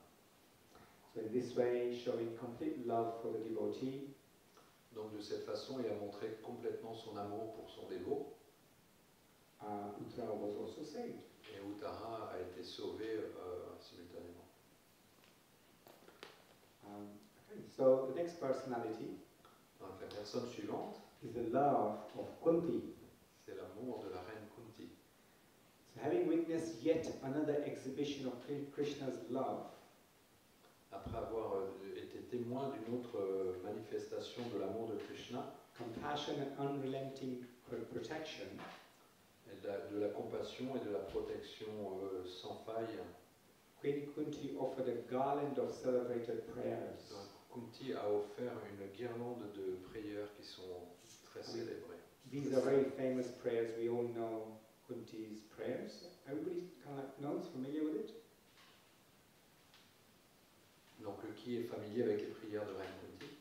So in this way, showing complete love for the devotee, Donc de cette façon, il a montré complètement son amour pour son dévot. Uttara was also saved. Et Uttara a été sauvé simultanément. Okay, so the next personality Donc la personne suivante, is the love of Kunti. c'est l'amour de la reine Kunti. So having witnessed yet another exhibition of Krishna's love, Après avoir été témoin d'une autre manifestation de l'amour de Krishna, compassion and unrelenting protection, et de la compassion et de la protection sans faille, Queen Kunti offered a garland of celebrated prayers. donc Kunti a offert une guirlande de prières qui sont très célébrées. These are very famous prayers. We all know Kunti's prayers. Everybody kind of knows, familiar with it? Donc qui est familier avec les prières de reine Kunti?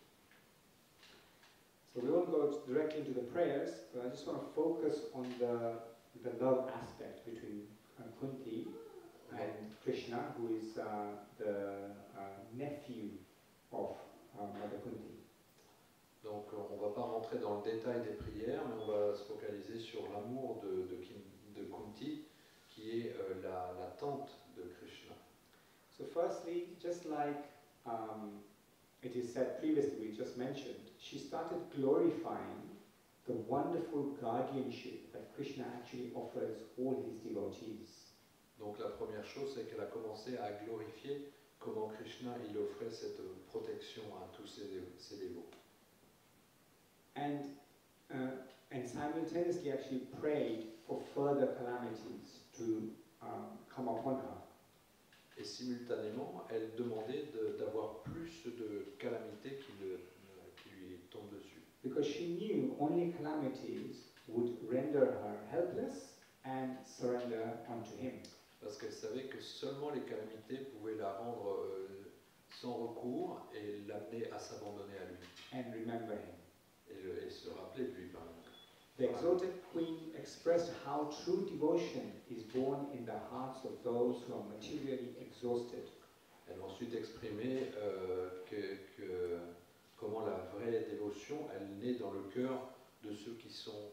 So we won't go directly into the prayers, but I just want to focus on the love aspect between Kunti and Krishna, who is the nephew of Mother Kunti. Donc on ne va pas rentrer dans le détail des prières, mais on va se focaliser sur l'amour de Kunti, qui est la tante de Krishna. So firstly, just like it is said previously, we just mentioned, she started glorifying the wonderful guardianship that Krishna actually offers all his devotees. Donc la première chose, c'est qu'elle a commencé à glorifier comment Krishna il offrait cette protection à tous ses dévots. And simultaneously actually prayed for further calamities to come upon her. Et simultanément, elle demandait d'avoir plus de calamités qui lui tombent dessus. Because she knew only calamities would render her helpless and surrender unto him. Parce qu'elle savait que seulement les calamités pouvaient la rendre sans recours et l'amener à s'abandonner à lui and remember him. et se rappeler de lui par exemple. The exalted queen expressed how true devotion is born in the hearts of those who are materially exhausted. Elle a ensuite exprimé comment la vraie dévotion, elle naît dans le cœur de ceux qui sont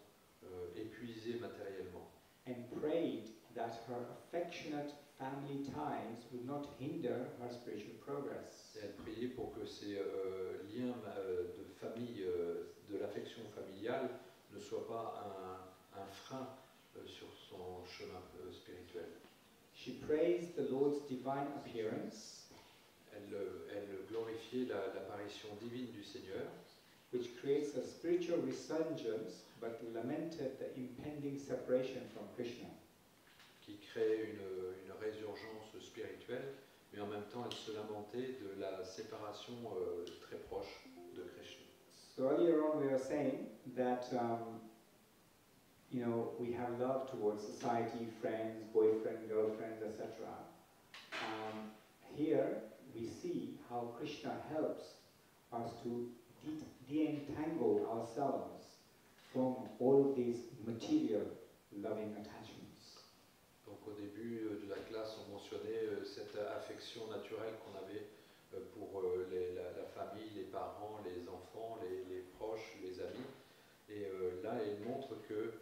épuisés matériellement. And prayed that her affectionate family ties would not hinder her spiritual progress. Et elle priait pour que ces liens de famille, de l'affection familiale, ne soient pas un frein sur son chemin spirituel. She praised the Lord's divine appearance, Elle glorifiait l'apparition divine du Seigneur, which creates a spiritual resurgence, but lamented the impending separation from Krishna. qui crée une résurgence spirituelle, mais en même temps elle se lamentait de la séparation très proche de Krishna. So earlier on we were saying that we have love towards society, friends, boyfriend, girlfriends, etc. Here we see how Krishna helps us to de-entangle ourselves from all of these material loving attachments. Donc au début de la classe, on mentionnait cette affection naturelle qu'on avait pour la famille, les parents, les enfants, les proches, les amis. Et là, il montre que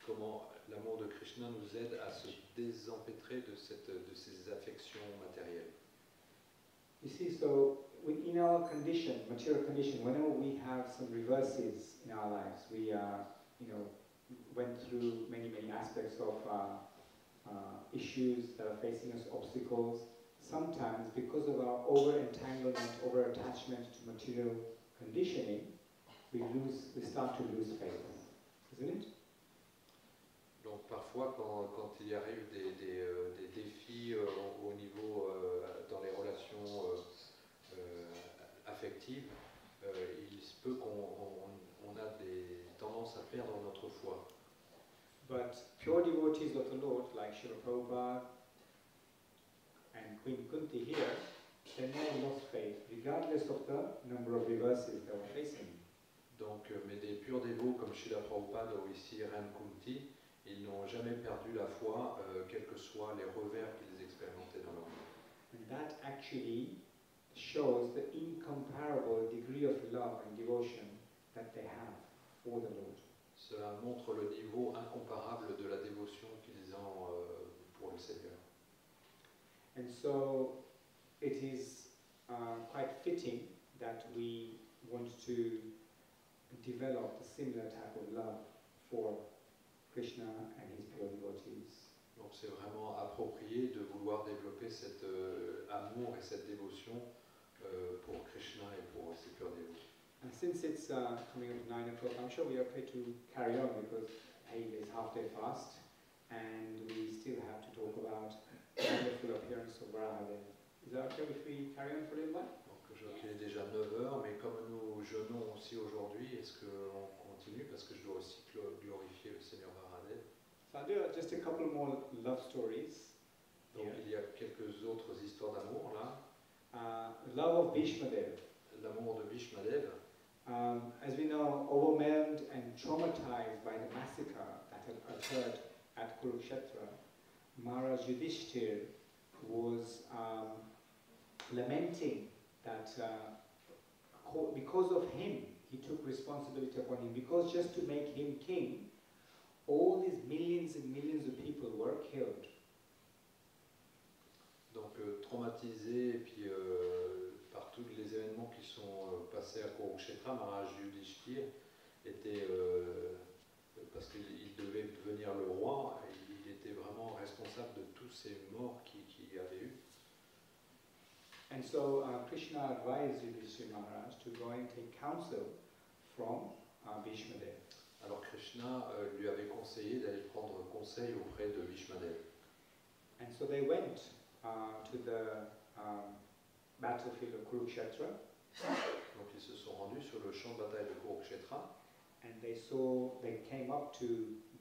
comment l'amour de Krishna nous aide à se désempêtrer de ces affections matérielles. You see, so in our condition, material condition, whenever we have some reverses in our lives, we went through many aspects of issues that are facing us, obstacles. Sometimes, because of our over-entanglement, over-attachment to material conditioning, we start to lose faith, isn't it? Donc parfois, quand il y arrive des défis au niveau dans les relations affectives, il se peut qu'on a des tendances à perdre notre foi. But pure devotees of the Lord, like Srila Prabhupada and Queen Kunti here, they never lost faith, regardless of the number of reverses they were facing. Donc, mais des purs dévots comme Srila Prabhupada ou ici Ram Kunti, ils n'ont jamais perdu la foi, quels que soient les revers qu'ils expérimentaient dans leur vie. And that actually shows the incomparable degree of love and devotion that they have for the Lord. Cela montre le niveau incomparable de la dévotion qu'ils ont pour le Seigneur. And so it is quite fitting that we want to develop a similar type of love for Krishna and his pure devotees. Donc c'est vraiment approprié de vouloir développer cet amour et cette dévotion pour Krishna et pour ses purs dévots. And since it's coming up to 9 o'clock, I'm sure we are okay to carry on because, hey, it's half-day fast and we still have to talk about the wonderful appearance of Varahadev. Is that okay if we carry on for a little while? Donc je vois qu'il est déjà 9h, mais comme nous jeûnons aussi aujourd'hui, est-ce qu'on continue? Parce que je dois aussi glorifier le Seigneur Varahadev. So I'll do just a couple more love stories. Donc Yeah. il y a quelques autres histoires d'amour là. Love of Bhishmadev. L'amour de Bhishmadev. As we know, overwhelmed and traumatized by the massacre that had occurred at Kurukshetra, Maharaj Yudhishthir was lamenting that because of him, he took responsibility upon him, because just to make him king, all these millions and millions of people were killed. Donc traumatisé et puis par tous les événements qui sont passés à Kurukshetra, Maharaj Yudhishthir était, parce qu'il devait devenir le roi, il était vraiment responsable de tous ces morts qu'il y avait eu. And so Krishna advised Yudhishthir Maharaj to go and take counsel from Bhishmadev. Alors Krishna lui avait conseillé d'aller prendre conseil auprès de Bhishmadev. And so they went to the battlefield of Kurukshetra, Donc ils se sont rendus sur le champ de bataille de Kurukshetra and they came up to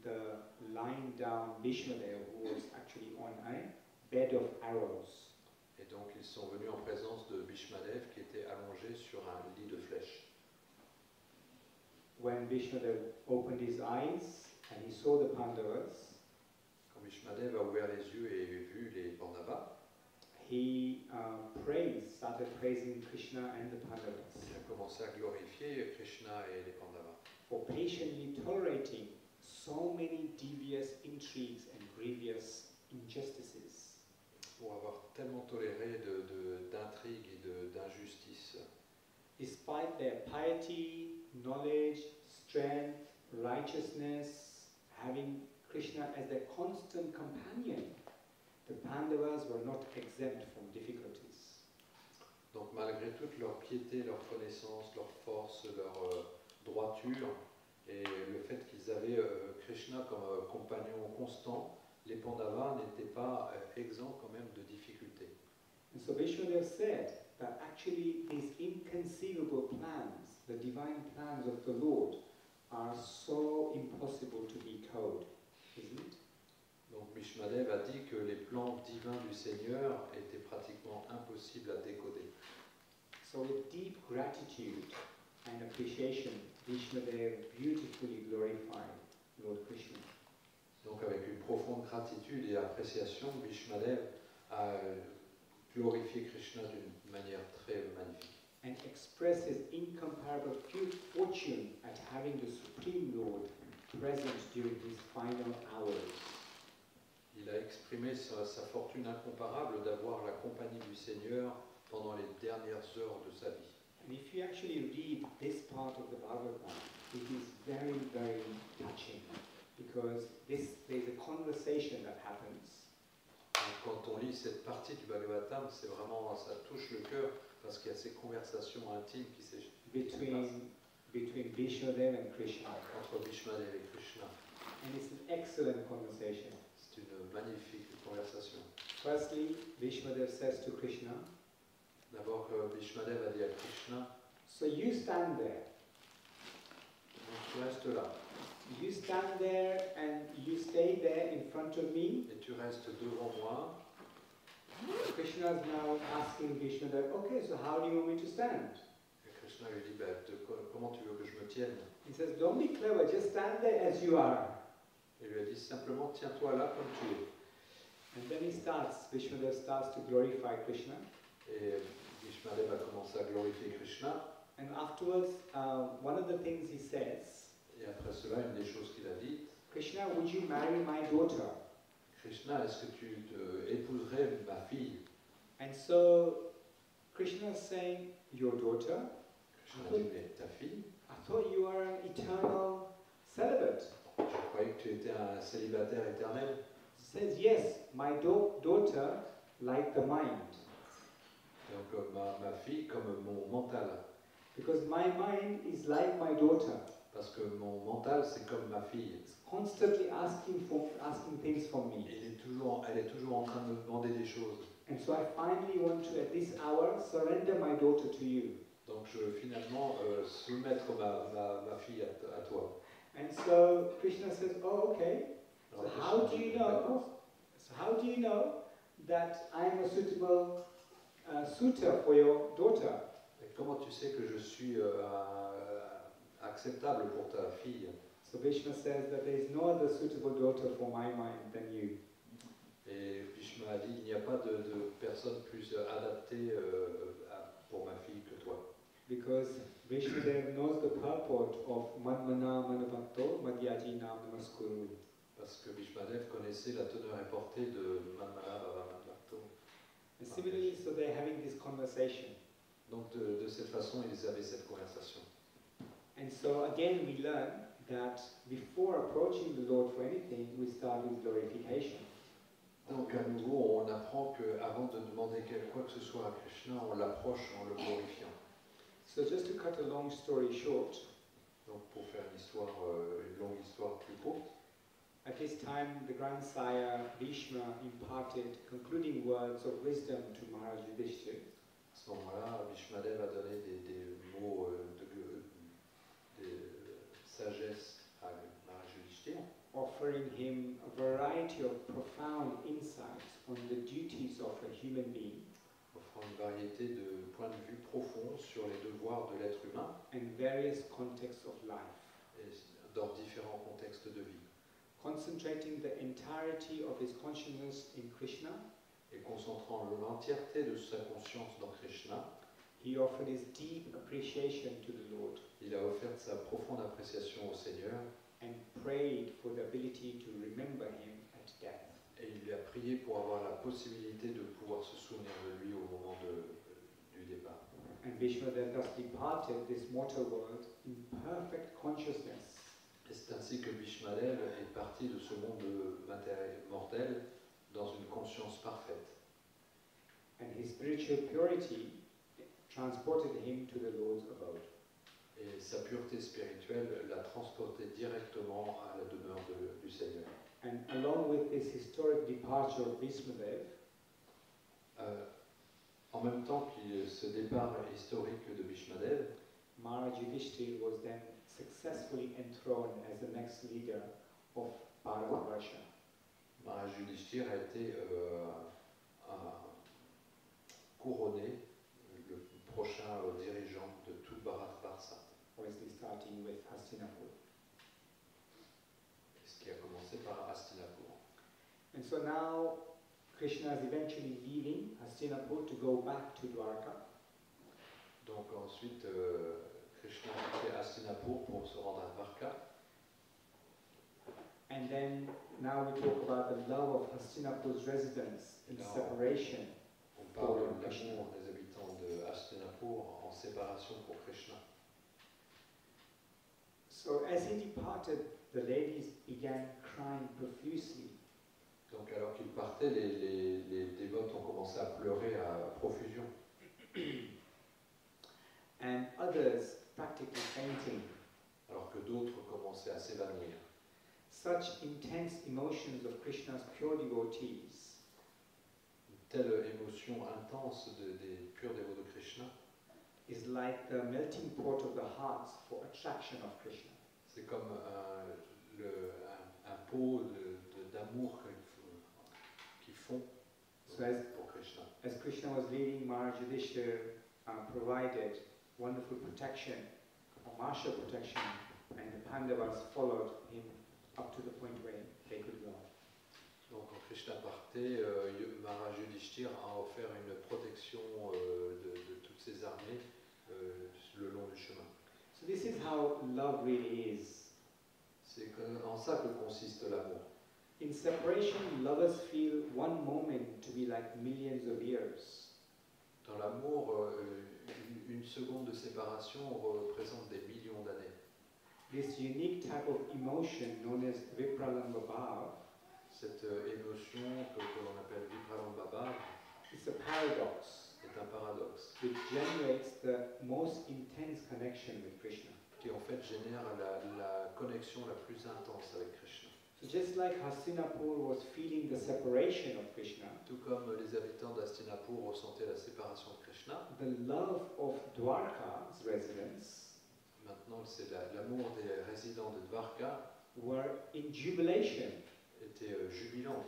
the lying down Bhishmadev, who was actually on a bed of arrows. Et donc ils sont venus en présence de Bhishmadev qui était allongé sur un lit de flèches. When Vishnudev opened his eyes and he saw the Pandavas, Quand Bhishmadev a ouvert les yeux et vu les Pandavas, he started praising Krishna and the Pandavas il a commencé à glorifier Krishna et les Pandavas for patiently tolerating so many devious intrigues and grievous injustices. pour avoir tellement toléré d'intrigues et d'injustices. Despite their piety, knowledge, strength, righteousness, having Krishna as their constant companion, the Pandavas were not exempt from difficulties. Donc malgré toute leur piété, leur connaissance, leur force, leur droiture, et le fait qu'ils avaient Krishna comme compagnon constant, les Pandavas n'étaient pas exempts quand même de difficultés. And so Vishnudev said that actually these inconceivable plans, the divine plans of the Lord, are so impossible to decode, isn't it? Donc Bhishmadev a dit que les plans divins du Seigneur étaient pratiquement impossibles à décoder. So with deep gratitude and appreciation, Vishnudev beautifully glorified Lord Krishna. Donc avec une profonde gratitude et appréciation, Bhishmadev a glorifié Krishna d'une manière très magnifique. And expressed his incomparable fortune at having the Supreme Lord present during his final hours. Il a exprimé sa fortune incomparable d'avoir la compagnie du Seigneur pendant les dernières heures de sa vie. And if you actually read this part of the Bhagavatam, it is very, very touching because there's a conversation that happens Donc, quand on lit cette partie du Bhagavatam, c'est vraiment, ça touche le cœur parce qu'il y a ces conversations intimes qui se between Vishnudev and Krishna. entre Bhishmadev et Krishna. And it's an excellent conversation. C'est une magnifique conversation. Firstly, Vishnudev says to Krishna, D'abord, Bhishmadev a dit à Krishna, so you stand there. donc tu restes là You stand there and you stay there in front of me. et tu restes devant moi. Krishna is now asking Vishnudev, okay, so how do you want me to stand? Et Krishna lui dit, comment tu veux que je me tienne? He says, don't be clever, just stand there as you are. Il lui a dit simplement, tiens-toi là comme tu es. And then Vishnudev starts to glorify Krishna. Et Bhishmadev a commencé à glorifier Krishna. And afterwards, one of the things he says, Et après cela, une des choses qu'il a dites, Krishna, would you marry my daughter? Krishna, est-ce que tu épouserais ma fille? And so Krishna is saying, your daughter? Krishna dit, mais ta fille? I thought you are an eternal celibate. Je croyais que tu étais un célibataire éternel. He says, yes, my daughter like the mind. Donc ma fille comme mon mental. Because my mind is like my daughter. Parce que mon mental, c'est comme ma fille. It's constantly asking things from me. Elle est toujours en train de me demander des choses. And so I finally want to, at this hour, surrender my daughter to you. Donc je veux finalement soumettre ma fille à toi. And so Krishna says, oh, okay. So Alors, how Krishna do you dit, know? d'accord. So how do you know that I am a suitable suitor for your daughter? Et comment tu sais que je suis acceptable pour ta fille? So Vishnu says that there is no other suitable daughter for my mind than you. Et Bhishma a dit, il n'y a pas de personne plus adaptée pour ma fille que toi. Because Vishnudev knows the purport of Manmana Manabhakto Madhyaji Nam Namaskuru. Parce que Bhishmadev connaissait la teneur et portée de Manmana Bhava Manbhakto. And similarly, so they're having this conversation. Donc de cette façon, ils avaient cette conversation. And so again, we learn that before approaching the Lord for anything, we start with glorification. Donc à nouveau, on apprend qu'avant de demander quoi que ce soit à Krishna, on l'approche en le glorifiant. So just to cut a long story short, Donc pour faire une longue histoire plus courte, at this time the grandsire Bhishma imparted concluding words of wisdom to Maharaj Yudhishthira. à ce moment-là, Bhishmadev a donné des mots de sagesse à Maharaj Yudhishthira, Offering him a variety of profound insights on the duties of a human being. offrant une variété de points de vue profonds sur les devoirs de l'être humain and various contexts of life, et dans différents contextes de vie. concentrating the entirety of his consciousness in Krishna. Et concentrant l'entièreté de sa conscience dans Krishna, He offered his deep appreciation to the Lord il a offert sa profonde appréciation au Seigneur and prayed for the ability to remember him at death. et il lui a prié pour avoir la possibilité de pouvoir se souvenir de lui au moment du départ. And Vishwadev thus departed this mortal world in perfect consciousness, Et c'est ainsi que Bhishmadev est parti de ce monde mortel dans une conscience parfaite. and his spiritual purity transported him to the Lord's abode. Et sa pureté spirituelle l'a transporté directement à la demeure du Seigneur. And along with this historic departure of Vishwadev, En même temps que ce départ historique de Bhishmadev, Maharaj Yudhishthir was then successfully enthroned as the next leader of Bharatvarsha. Maharaj Yudhishthir a été couronné le prochain dirigeant de tout Bharatvarsha, Obviously starting with Hastinapur. ce qui a commencé par Hastinapur. And so now Krishna is eventually leaving Hastinapur to go back to Dwarka. Donc ensuite, Krishna a quitté Hastinapur pour se rendre à Dwarka. And then now we talk about the love of Hastinapur's residents in No. separation. On parle de l'amour des habitants de Hastinapur en séparation pour Krishna. So as he departed, the ladies began crying profusely. Donc alors qu'il partait, les dévotes ont commencé à pleurer à profusion. And others practically fainting. Alors que d'autres commençaient à s'évanouir. Such intense emotions of Krishna's pure devotees Une telle émotion intense des purs dévots de Krishna, is like the melting pot of the hearts for attraction of Krishna. c'est comme un pot d'amour qui fond So as, pour Krishna. as Krishna was leaving, Maharaj Yudhishthir provided wonderful protection, martial protection, and the Pandavas followed him up to the point where they could go. Donc quand Krishna partait, Maharaj Yudhishthir a offert une protection de toutes ses armées le long du chemin. So this is how love really is. C'est en ça que consiste l'amour. In separation, lovers feel one moment to be like millions of years. Dans l'amour, une seconde de séparation représente des millions d'années. This unique type of emotion known as Vipralamba Bhav Cette émotion que l'on appelle Vipralamba Bhav is a paradox est un paradoxe which generates the most intense connection with Krishna. qui en fait génère la connexion la plus intense avec Krishna. So just like Hastinapur was feeling the separation of Krishna, Tout comme les habitants d'Hastinapur ressentaient la séparation de Krishna, the love of Dwarka's residents maintenant c'est l'amour des résidents de Dwarka were in jubilation, était jubilante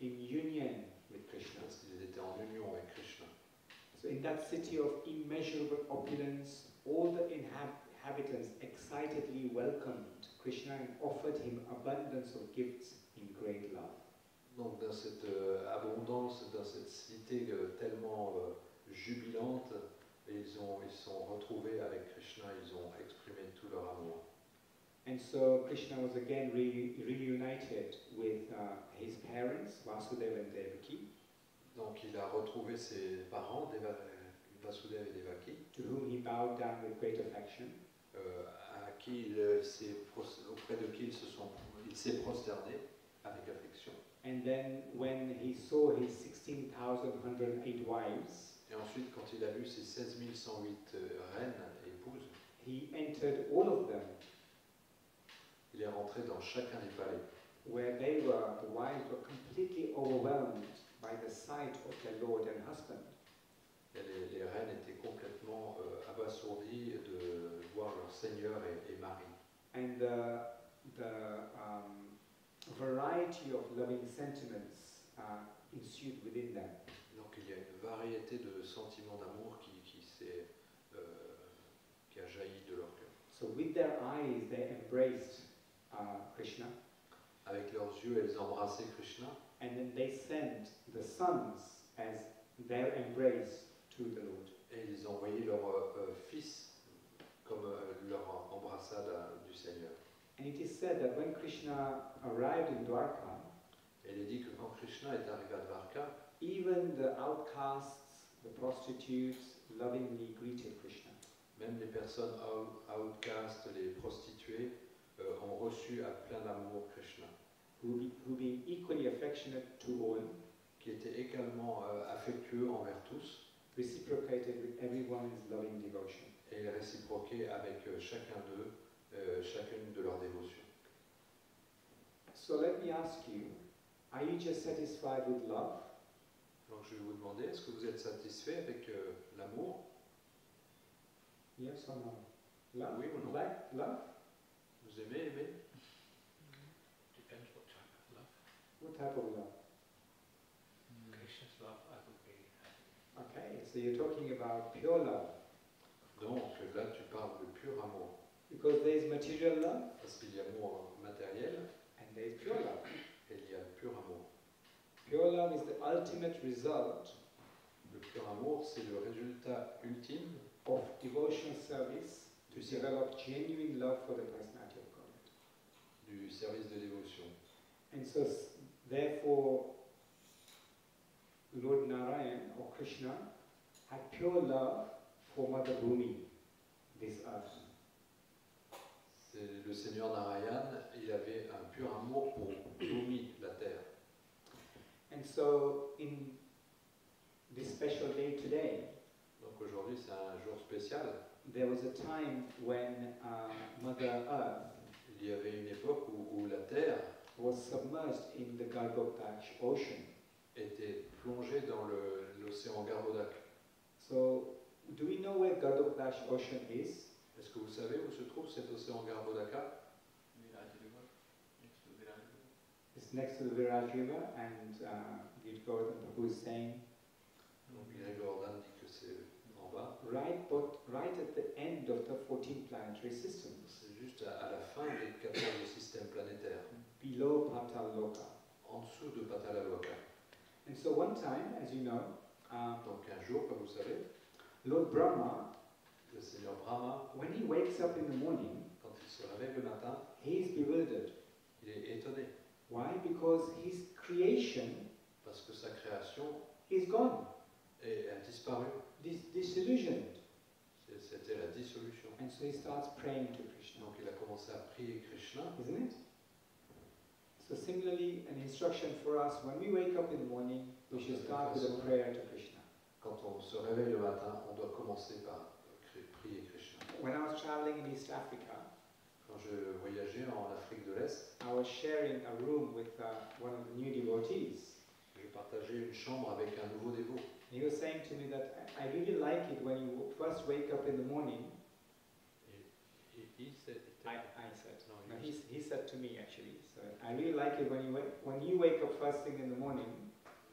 in union with Krishna. parce qu'ils étaient en union avec Krishna. So in that city of immeasurable opulence, all the inhabitants excitedly welcomed Krishna and offered him abundance of gifts in great love. Donc dans cette abondance, dans cette cité tellement jubilante, ils se sont retrouvés avec Krishna, ils ont exprimé tout leur amour. And so Krishna was again reunited with his parents, Vasudeva and Devaki, Donc il a retrouvé ses parents, Vasudeva et Devaki, to whom he bowed down with great affection. auprès de qui il s'est prosterné avec affection. And then when he saw his 16,108 wives, Et ensuite, quand il a vu ses 16 108 reines et épouses, he entered all of them il est rentré dans chacun des palais. where the wives were completely overwhelmed by the sight of their lord and husband. Et les reines étaient complètement abasourdies de voir leur seigneur et mari. And the variety of loving sentiments ensued within them. Donc il y a une variété de sentiments d'amour qui a jailli de leur cœur. So with their eyes, they embraced Krishna, Avec leurs yeux, elles embrassaient Krishna and then they sent the sons as their embrace to the Lord. et ils envoyaient leur fils comme leur embrassade du Seigneur. And it is said that when Krishna arrived in Dwarka, Et il est dit que quand Krishna est arrivé à Dvarka, even the outcasts, the prostitutes, lovingly greeted Krishna. même les personnes outcastes, les prostituées, ont reçu à plein d'amour Krishna, Who being equally affectionate to all, qui était également affectueux envers tous reciprocated with everyone's loving devotion. et réciproquaient avec chacun d'eux, chacune de leurs dévotions. So let me ask you, are you just satisfied with love? Donc je vais vous demander, est-ce que vous êtes satisfait avec l'amour? Yes or no? Love? Oui ou non? Like love? Vous aimez aimer? Depends what type of love. What type of love? Krishna's love, I would be happy. Okay, so you're talking about pure love. Donc là tu parles de pur amour, Because there is material love parce qu'il y a l'amour matériel and there is pure love. et il y a le pur amour. Pure love is the ultimate result Le pur amour, c'est le résultat ultime of devotional service to develop genuine love for the personality of God. du service de dévotion. And so, therefore, Lord Narayan or Krishna had pure love for Mother Bhumi, this earth. C'est le Seigneur Narayan, il avait un pur amour pour Bhumi, la terre. And so, in this special day today, Donc aujourd'hui c'est un jour spécial. there was a time when Mother Earth Il y avait une époque où la terre was submerged in the Garbhodaksha ocean. était plongée dans l'océan Garbhodak. So, do we know where Garbhodaksha ocean is? Est-ce que vous savez où se trouve cet océan Garbhodaka? Viraj River, next to Viraj River. It's next to the Viraj River, and Govardhan Prabhu is saying, Donc Gregordan dit que c'est en bas. right at the end of the 14 planetary systems, C'est juste à la fin des 14 systèmes planétaires, below Pataloka. en dessous de Patalaloka. And so one time, as you know, Donc un jour, comme vous savez, Lord Brahma, le Seigneur Brahma, when he wakes up in the morning, quand il se réveille le matin, he is bewildered. il est étonné Why? Because his creation parce que sa création is gone, a disparu. disillusioned. C'était la dissolution. And so he starts praying to Krishna, Donc il a commencé à prier Krishna. isn't it? So similarly, an instruction for us, when we wake up in the morning, we should start with a prayer to Krishna. Quand on se réveille le matin, on doit commencer par prier Krishna. When I was traveling in East Africa, Quand je voyageais en Afrique de l'Est, I was sharing a room with one of the new devotees. je partageais une chambre avec un nouveau dévot. He was saying to me that I really like it when you first wake up in the morning. Il said, I said. No, No, you he said to me actually. So I really like it when you wake up first thing in the morning.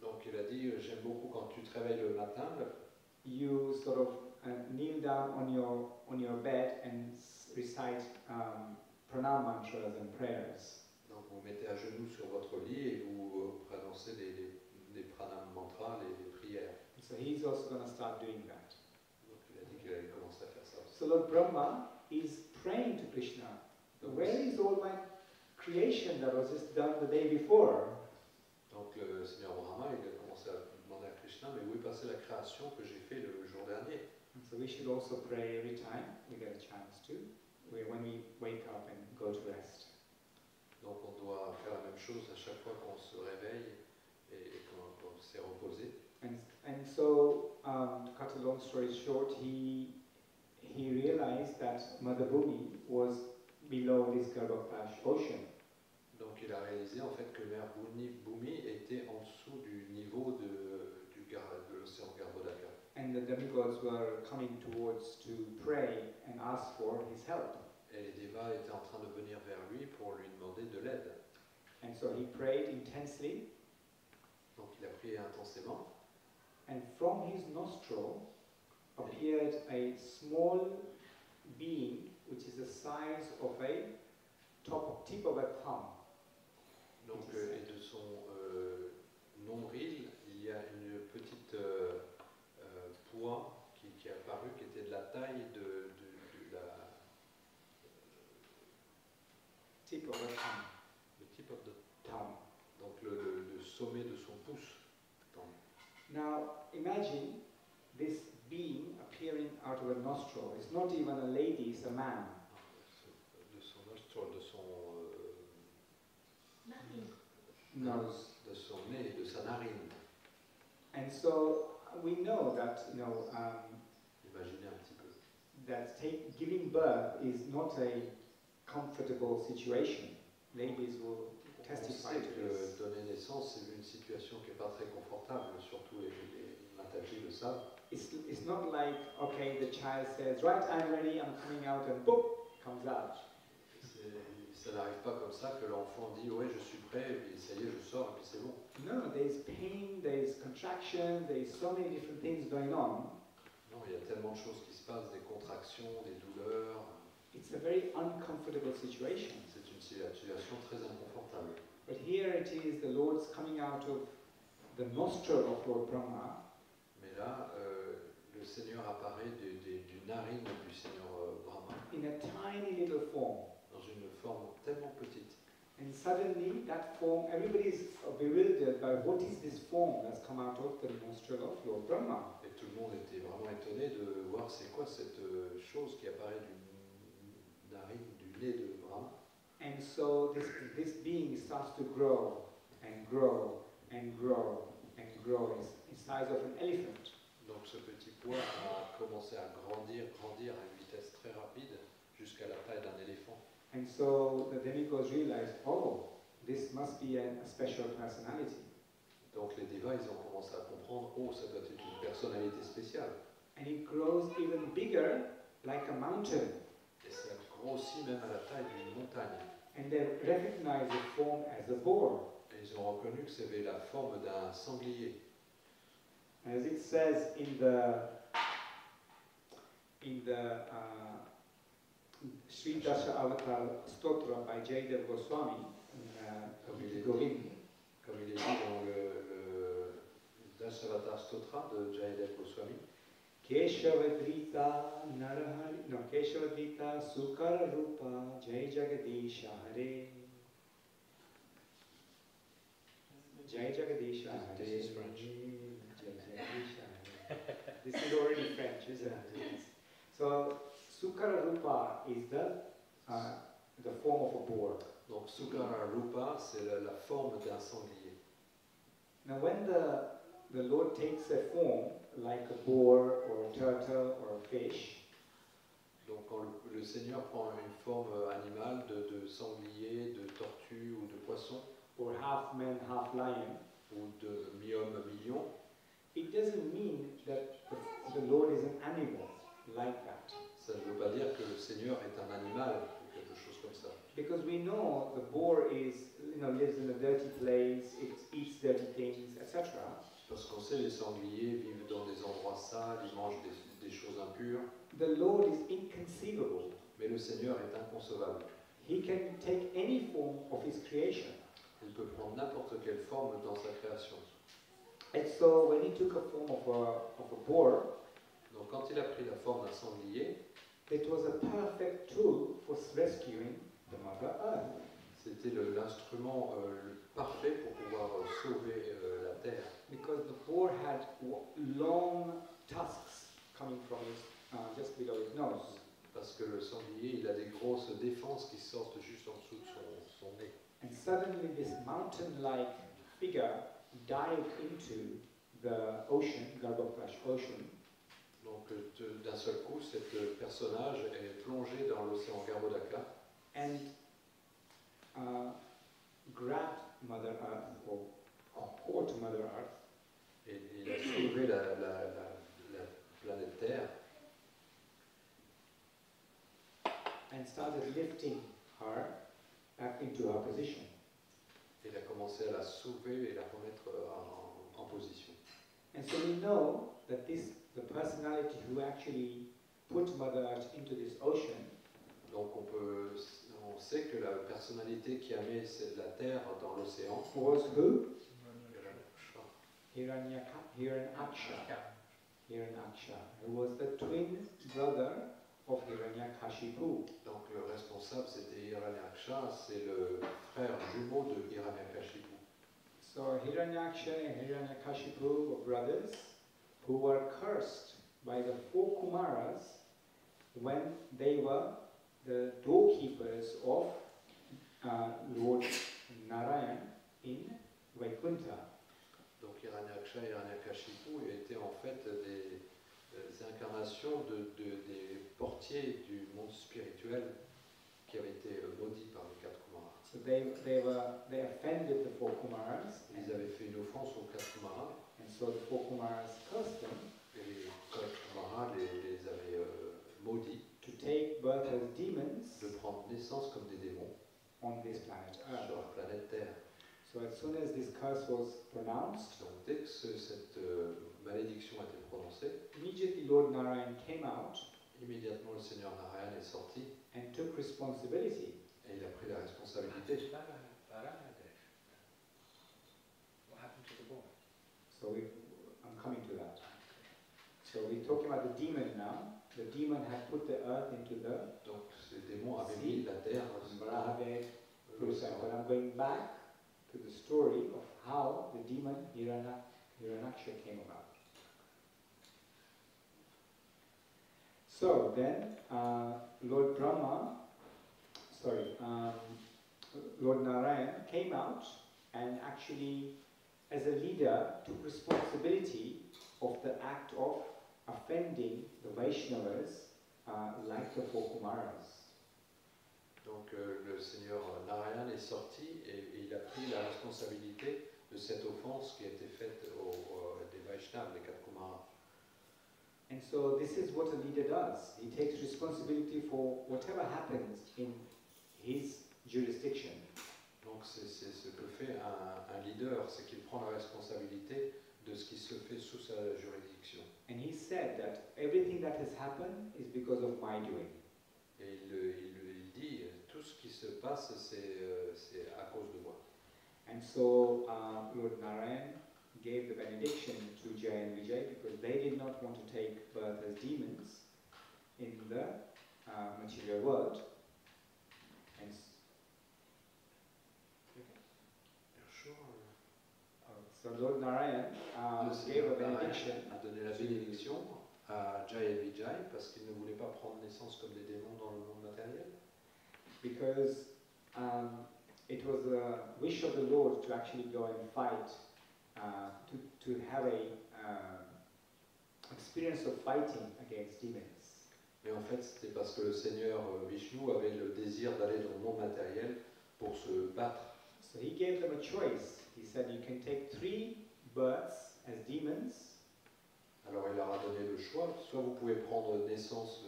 Donc il a dit, j'aime beaucoup quand tu te réveilles le matin, You sort of kneel down on your bed and recite pranam mantras and prayers. donc vous mettez à genoux sur votre lit et vous prononcez des pranam mantras, les prières. So he's also going to start doing that. Donc il a dit qu'il allait commencer à faire ça aussi. So Lord Brahma is praying to Krishna. Where is all my creation that was just done the day before? Donc le Seigneur Brahma, il a commencé à demander à Krishna, mais où est passée la création que j'ai fait le jour dernier? So we should also pray every time we get a chance to, when we wake up and go to rest. Donc on doit faire la même chose à chaque fois qu'on se réveille et qu'on s'est reposé. And so, to cut a long story short, he realized that Mother Bhumi was below this Garbhodaksha ocean. Donc il a réalisé en fait que Mère Bhumi était en dessous du niveau de l'océan Garbhodaka. And the demigods were coming towards to pray and ask for his help. Et les dévas étaient en train de venir vers lui pour lui demander de l'aide. And so he prayed intensely, Donc il a prié intensément. and from his nostril appeared a small being which is the size of a tip of a thumb. Donc, et de son nombril, il y a une petite poix qui est apparue, qui était de la taille de la Tip of a thumb. le tip of the Thumb. donc le sommet de son pouce. Now imagine this being appearing out of a nostril. It's not even a lady, it's a man. De son nostril, de son Nose. de son nez, de sa narine. And so we know that Imaginez un petit peu. that giving birth is not a comfortable situation. Ladies will On testify sait to que this. donner naissance, c'est une situation qui n'est pas très confortable, surtout les matagis le savent. It's not like, okay, the child says, right, I'm ready, I'm coming out, and boom, comes out. Ça n'arrive pas comme ça que l'enfant dit ouais je suis prêt et puis ça y est je sors et puis c'est bon. No, there's pain, there's contraction, there's so many different things going on. Non, il y a tellement de choses qui se passent, des contractions, des douleurs. It's a very uncomfortable situation. C'est une situation très inconfortable. But here it is, the Lord's coming out of the nostril of Lord Brahma, Mais là, le Seigneur apparaît du narine du Seigneur Brahma in a tiny little form. dans une forme tellement petite. And suddenly that form, everybody is bewildered by what is this form that's come out of the nostril of Lord Brahma. Et tout le monde était vraiment étonné de voir c'est quoi cette chose qui apparaît du narine, du nez de Brahma. And so this being starts to grow and grow and grow and grow. It's the size of an elephant. Donc ce petit pois a commencé à grandir à une vitesse très rapide jusqu'à la taille d'un éléphant. And so the demigods realized, oh, this must be a special personality. Donc les devas, ils ont commencé à comprendre, oh, ça doit être une personnalité spéciale. And it grows even bigger, like a mountain. Et ça grossit même à la taille d'une montagne. And they recognize the form as a boar. Et ils ont reconnu que c'était la forme d'un sanglier. As it says in the Sri Dasha Avatar Stotra by Jayadev Goswami, Govind, Comme il est dit dans le Dashavata Stotra de Jayadev Goswami, Keshavadrita Narahari, no, Keshavadrita Sukara Rupa Jai Jagadisha Hare. Jai Jagadisha Hare. This is French. Jai Jagadisha Hare. This is already French, isn't it? So Sukara Rupa is the form of a boar. donc Sukara Rupa, c'est la forme d'un sanglier. Now when the Lord takes a form like a boar or a turtle or a fish, Donc quand le Seigneur prend une forme animale de sanglier, de tortue ou de poisson, or half man, half lion, ou de mi-homme, mi-lion, it doesn't mean that the Lord is an animal like that. ça ne veut pas dire que le Seigneur est un animal ou quelque chose comme ça. Because we know the boar lives in a dirty place, it eats dirty things, etc. Parce qu'on sait les sangliers vivent dans des endroits sales, ils mangent des choses impures, The Lord is inconceivable. mais le Seigneur est inconcevable. He can take any form of his creation. Il peut prendre n'importe quelle forme dans sa création. And so when he took a form of a boar, Donc quand il a pris la forme d'un sanglier, it was a perfect tool for rescuing the Mother Earth. c'était l'instrument le parfait pour pouvoir sauver la terre. Because the boar had long tusks coming from just below his nose. Parce que le sanglier, il a des grosses défenses qui sortent juste en dessous de son nez. And suddenly this mountain-like figure dived into the ocean, Garbhosh ocean, Donc d'un seul coup, cet personnage est plongé dans l'océan Garbhodaka and grabbed Mother Earth, or caught Mother Earth, et il a soulevé la planète Terre and started lifting her back into her position. et il a commencé à la soulever et la remettre en position. And so we know that the personality who actually put Mother Earth into this ocean Donc on sait que la personnalité qui a mis la terre dans l'océan, was who? Hiranyaksha. Hiranyaksha, who was the twin brother of Hiranyakashipu. donc le responsable c'était Hiranyaksha, c'est le frère jumeau de Hiranyakashipu. So Hiranyaksha and Hiranyakashipu were brothers who were cursed by the 4 Kumaras when they were the doorkeepers of Lord Narayan in Vaikuntha. Donc Hiranyaksha et Hiranyakashipu étaient en fait des incarnations des portiers du monde spirituel qui avaient été maudits par les 4 Kumaras. So they offended the 4 Kumaras, Ils avaient fait une offense aux 4 Kumaras, and so the 4 Kumaras cursed them et les 4 Kumaras les avaient maudits to take birth as demons de prendre naissance comme des démons on this planet sur Earth. la planète Terre. So as soon as this curse was pronounced, Donc dès que cette malédiction a été prononcée, immediately Lord Narayan came out immédiatement le Seigneur Narayan est sorti and took responsibility. et il a pris la responsabilité. Bangladesh. What happened to the boy? So I'm coming to that. So we're talking about the demon now. The demon had put the earth into the Donc ces démons avaient mis la terre dans Brahade Purusa. l'océan. But I'm going back to the story of how the demon Hiranaksha came about. So then, Lord Narayan came out and actually, as a leader, took responsibility of the act of offending the Vaishnavas like the 4 Kumaras. Donc le Seigneur Narayan est sorti et il a pris la responsabilité de cette offense qui a été faite des Vaishnavas, les 4 Kumaras. And so this is what a leader does. He takes responsibility for whatever happens in his jurisdiction. Donc c'est ce que fait un leader, c'est qu'il prend la responsabilité de ce qui se fait sous sa juridiction. And he said that everything that has happened is because of my doing. Et il dit, tout ce qui se passe, c'est à cause de moi. And so Lord Narayan gave the benediction to Jay and Vijay because they did not want to take birth as demons in the material world. And so Lord Narayan Le gave a Seigneur benediction Narayan a donné la bénédiction à Jai et Vijay parce qu'ils ne voulaient pas prendre naissance comme des démons dans le monde matériel. because it was a wish of the Lord to actually go and fight, to have a experience of fighting against demons. Mais en fait, c'était parce que le Seigneur Vishnu avait le désir d'aller dans le monde matériel pour se battre. So he gave them a choice. He said, you can take 3 births as demons, Alors il leur a donné le choix, soit vous pouvez prendre naissance,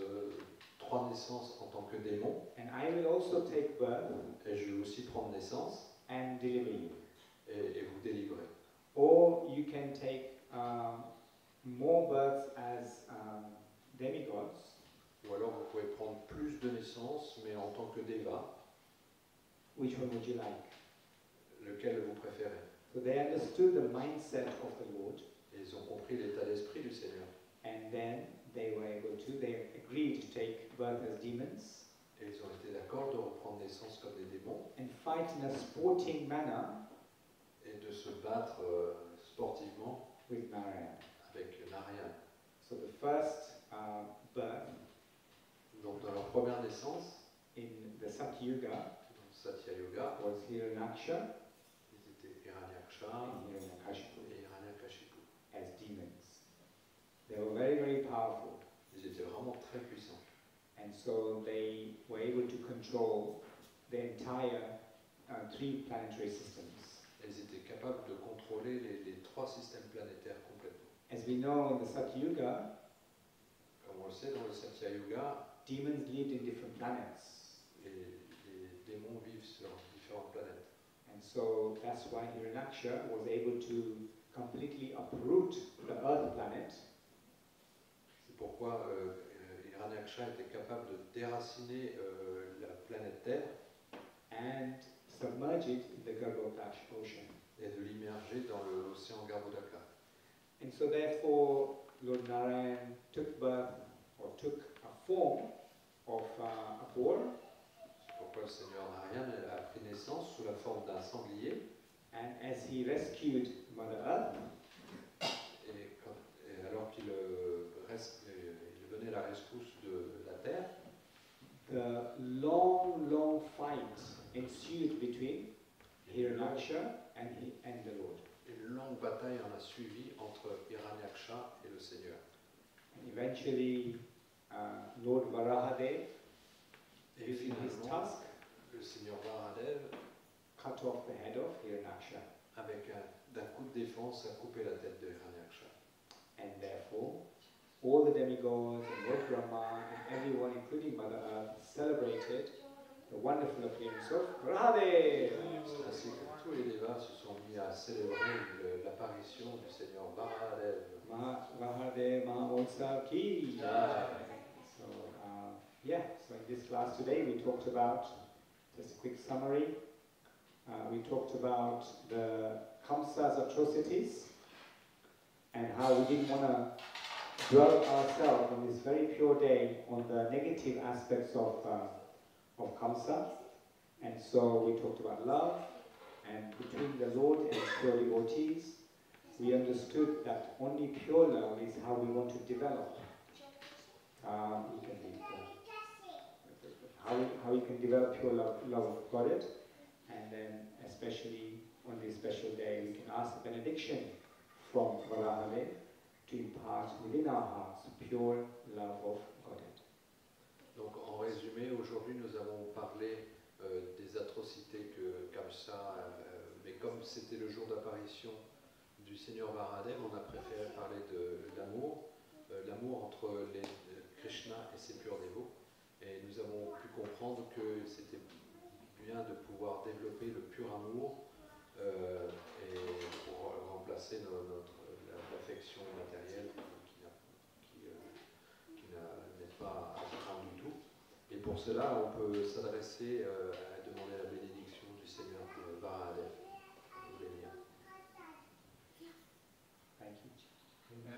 3 naissances en tant que démon, and I will also take birth et je vais aussi prendre naissance and deliver you. et vous délivrer. Or you can take more births as demigods, Ou alors vous pouvez prendre plus de naissances, mais en tant que déva, which one would you like? lequel vous préférez. So they understood the mindset of the Lord, Et ils ont compris l'état d'esprit du Seigneur. and then they agreed to take birth as demons Et ils ont été d'accord de reprendre naissance comme des démons and fight in a sporting manner et de se battre sportivement with Narayan. avec Narayan. So the first birth Donc dans leur première naissance, in the Satyuga dans Satya Yoga, was Hiranyaksha ils étaient Hiranyaksha and Hiranyakashipu et Hiranyakashipu. as demons. They were very, very powerful. Ils étaient vraiment très puissants. And so they were able to control the entire 3 planetary systems. Ils étaient capables de contrôler les 3 systèmes planétaires complètement. As we know in the Satyuga, Comme on le sait, dans le Satya Yoga, demons lived in different planets. les démons vivent sur différentes planètes. And so that's why Hiranyaksha was able to completely uproot the Earth planet. C'est pourquoi Hiranyaksha était capable de déraciner la planète Terre And submerge it in the Garbhodash ocean. et de l'immerger dans l'océan Garbhodaka. And so therefore Lord Narayan took birth or took a form of a boar, C'est pourquoi le Seigneur Narayan a pris naissance sous la forme d'un sanglier. and as he rescued Mother Earth, Et alors qu'il il venait à la rescousse de la terre, the long fight ensued between Hiranyaksha and the Lord. une longue bataille en a suivi entre Hiranyaksha et le Seigneur. And eventually, Lord Varahadev, Et using his finalement, tusk, le Seigneur Varahadev, cut off the head of Hiranyaksha. avec d'un coup de défense, a coupé la tête de Hiranyaksha. And therefore, all the demigods and Lord Brahma and everyone, including Mother Earth, celebrated the wonderful appearance of Varahadev. C'est ainsi que tous les dévas se sont mis à célébrer l'apparition du Seigneur Varahadev. Varahadev Mahotsav ki. Jai. So, so in this class today we talked about, just a quick summary, we talked about the Kamsa's atrocities and how we didn't want to dwell ourselves on this very pure day on the negative aspects of Kamsa. And so we talked about love, and between the Lord and pure devotees, we understood that only pure love is how we want to develop. How we can develop pure love of God, and then especially on this special day we can ask the benediction from Varahadev to impart within our hearts pure love of God. Donc en résumé, aujourd'hui nous avons parlé des atrocités que Kamsa, mais comme c'était le jour d'apparition du Seigneur Varahadev, on a préféré parler de l'amour, l'amour entre Krishna et ses purs dévots. Et nous avons pu comprendre que c'était bien de pouvoir développer le pur amour et pour remplacer l'affection matérielle qui n'est pas attrayante du tout. Et pour cela, on peut s'adresser à demander la bénédiction du Seigneur Varahadev. Thank you.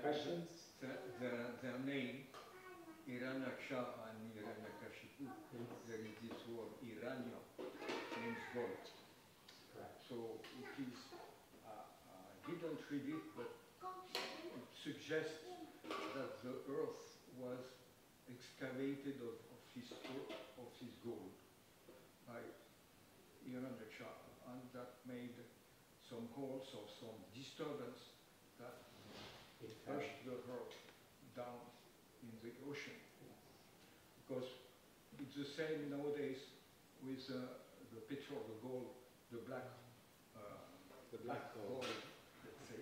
Questions? Their name, Hiranyaksha and Hiranyakashipu, there is this word Hiranya, means gold. Correct. So it is, I didn't read it, but it suggests that the earth was excavated of his gold by Hiranyaksha, and that made some holes or some disturbance that It fell. pushed the earth down in the ocean. Because it's the same nowadays with the picture of the gold, the black gold, let's say.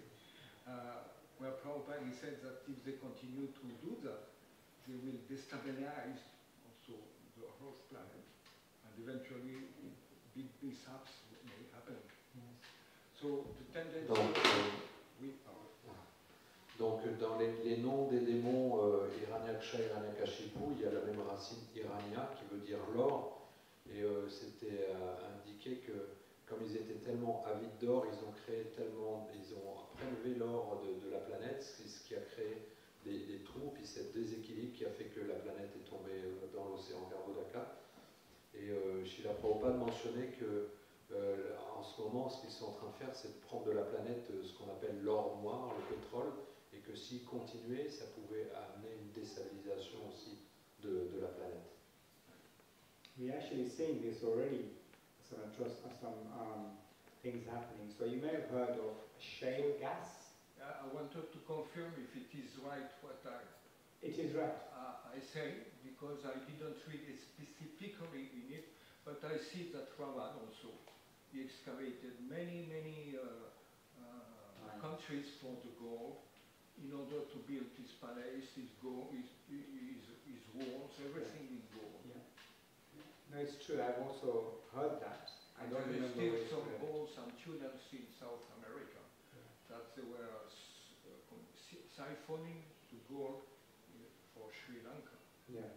Where Prabhupada he said that if they continue to do that, they will destabilize also the Earth planet, and eventually big mishaps may happen. So the tendency Donc dans les noms des démons Hiranyaksha et Hiranyakashipu, il y a la même racine Hiranya qui veut dire l'or, et c'était indiqué que comme ils étaient tellement avides d'or, ils ont prélevé l'or de la planète, ce qui a créé des trous, puis ce déséquilibre qui a fait que la planète est tombée dans l'océan Garbhodaka. Et Srila Prabhupada mentionnait que en ce moment, ce qu'ils sont en train de faire, c'est de prendre de la planète ce qu'on appelle l'or noir, le pétrole, et que s'ils continuaient, ça pouvait amener une déstabilisation aussi de la planète. We're actually seeing this already, some things happening. So you may have heard of shale gas. I wanted to confirm if it is right what It is right. I say, because I didn't read it specifically in it, but I see that Ravan also, he excavated many countries for the gold in order to build his palace, his walls, everything in gold. Yeah. No, it's true. I've also heard that. I And don't there is remember still where it's some read. gold, some tunnels in South America that they were siphoning the gold for Sri Lanka. Yeah.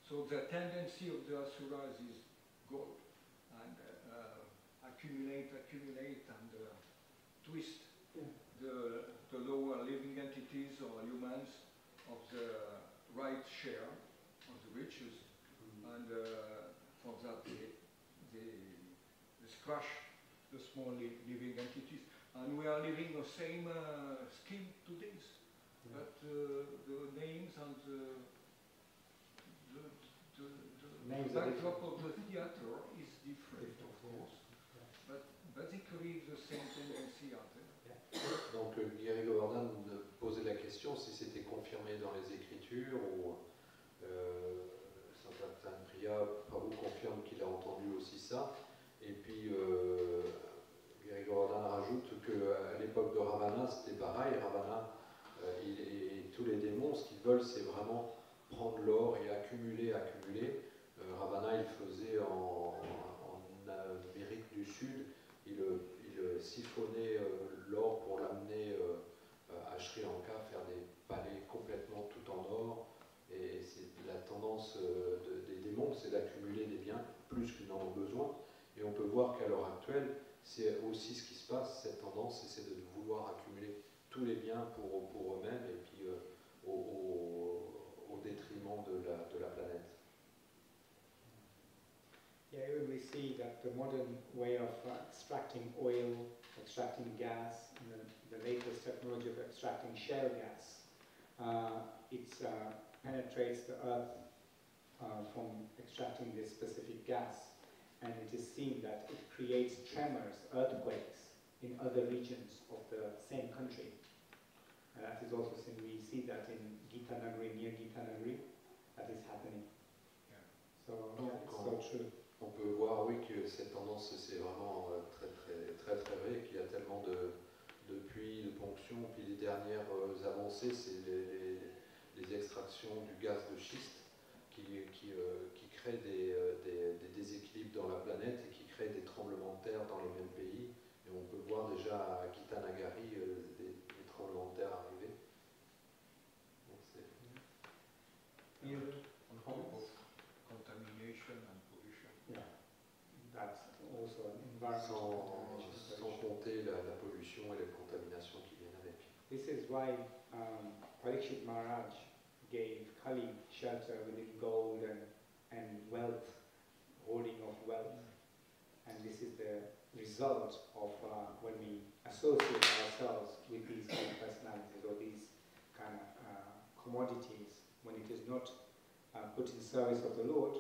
So the tendency of the asuras is gold, and accumulate, and twist Yeah. the lower living entities or humans of the right share of the riches, and for that they crush the small living entities. And we are living the same scheme today, but the names and the Names are backdrop different. of the theater is different, of course, but basically the same tendency are there. Donc Gary Govardhan posait la question si c'était confirmé dans les Écritures ou Saint Priya Prabhu confirme qu'il a entendu aussi ça. Et puis Gary Govardhan rajoute qu'à l'époque de Ravana c'était pareil. Ravana et tous les démons, ce qu'ils veulent c'est vraiment prendre l'or et accumuler. Ravana il faisait en Amérique du Sud, il siphonnait l'or pour l'amener à Sri Lanka, faire des palais complètement tout en or. Et c'est la tendance des démons, c'est d'accumuler des biens plus qu'ils n'en ont besoin. Et on peut voir qu'à l'heure actuelle, c'est aussi ce qui se passe, cette tendance, c'est de vouloir accumuler tous les biens pour eux-mêmes et puis au détriment de la planète. Yeah, even we see that the modern way of extracting oil, extracting gas, and the latest technology of extracting shale gas, it penetrates the earth from extracting this specific gas, and it is seen that it creates tremors, earthquakes in other regions of the same country. That is also seen, we see that in Gita Nagari, near Gita Nagari, that is happening. Yeah. So yeah, it's so true. On peut voir, oui, que cette tendance, c'est vraiment très vrai, qu'il y a tellement de puits, de ponctions, puis les dernières avancées, c'est les extractions du gaz de schiste qui créent des déséquilibres dans la planète et qui créent des tremblements de terre dans les mêmes pays. Et on peut voir déjà à Gita Nagari des tremblements de terre arriver. Donc On top of contamination and pollution. Yeah, that's also an environmental sans compter la pollution et la contamination qui viennent avec. This is why Parikshit Maharaj gave Kali shelter within gold and wealth, hoarding of wealth. And this is the result of when we associate ourselves with these kind of personalities or these kind of commodities. When it is not put in service of the Lord,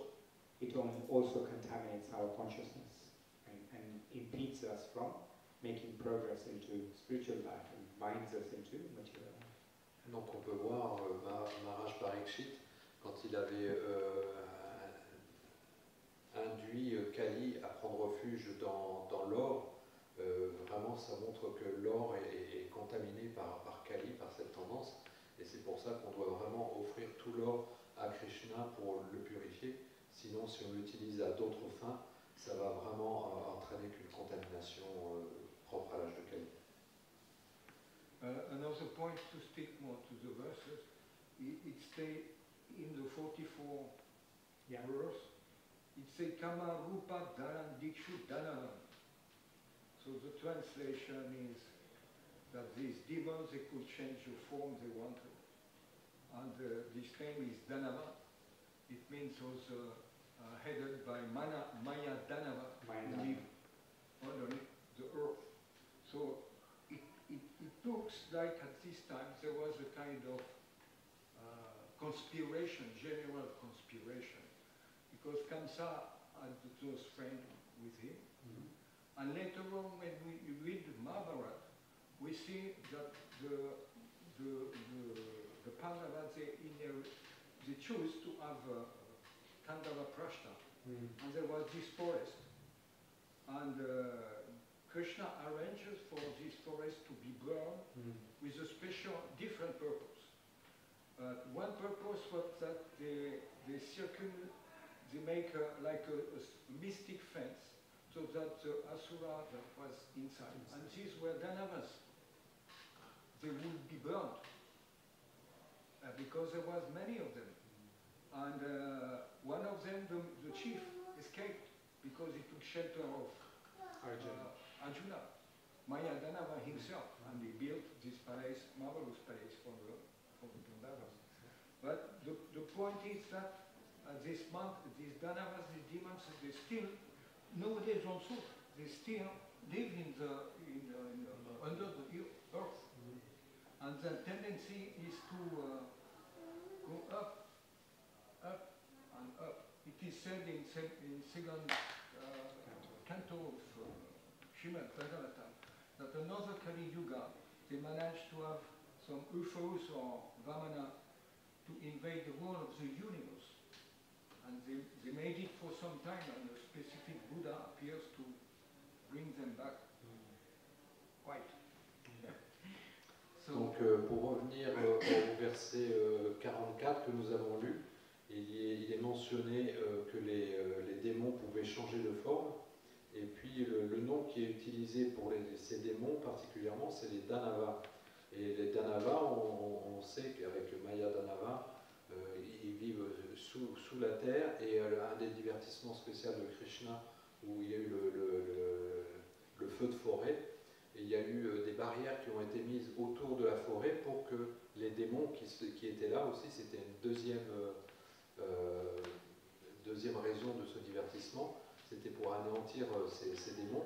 it also contaminates our consciousness and impedes us from making progress into spiritual life and binds us into material life. Donc on peut voir Maharaj Parikshit, quand il avait induit Kali à prendre refuge dans l'or, vraiment ça montre que l'or est contaminé par Kali, par cette tendance, et c'est pour ça qu'on doit vraiment offrir tout l'or à Krishna pour le purifier. Sinon, si on l'utilise à d'autres fins, ça va vraiment entraîner qu'une contamination propre à l'âge de Kali. Another point to stick more to the verses, it say in the 44 verse, it say Kama Rupa Dharan Dikshu Dhanavam. So the translation is that these demons, they could change the form they wanted. And this name is Dhanava. It means also headed by Maya Dhanava, who live underneath the earth. So it looks like at this time there was a kind of conspiration, general conspiration, because Kamsa had a close friend with him. And later on, when we read Mahabharata, we see that the Pandavas, they choose to have Kandava Prashta. And there was this forest. And Krishna arranges for this forest to be burned with a special, different purpose. One purpose was that they make like a mystic fence, so that the Asura that was inside. And these were Dhanavas. because there was many of them. And one of them, the chief, escaped because he took shelter of Arjuna, Mayadanava himself, and he built this palace, marvelous palace for the Pandavas. But the point is that these Danavas, these demons, they still, nowadays also, they still live under the earth. And the tendency is to go up, up, and up. It is said in second canto of Srimad Bhagavatam that another Kali Yuga, they managed to have some UFOs or Vamana to invade the world of the universe. And they made it for some time, and a specific Buddha appears to bring them back. Quite. Donc pour revenir au verset 44 que nous avons lu, il est mentionné que les démons pouvaient changer de forme, et puis le nom qui est utilisé pour ces démons particulièrement, c'est les Danavas. Et les Danavas, on sait qu'avec Maya Danava, ils vivent sous la terre, et un des divertissements spéciaux de Krishna, où il y a eu le feu de forêt, et il y a eu des barrières qui ont été mises autour de la forêt pour que les démons qui étaient là aussi, c'était une deuxième raison de ce divertissement, c'était pour anéantir ces démons.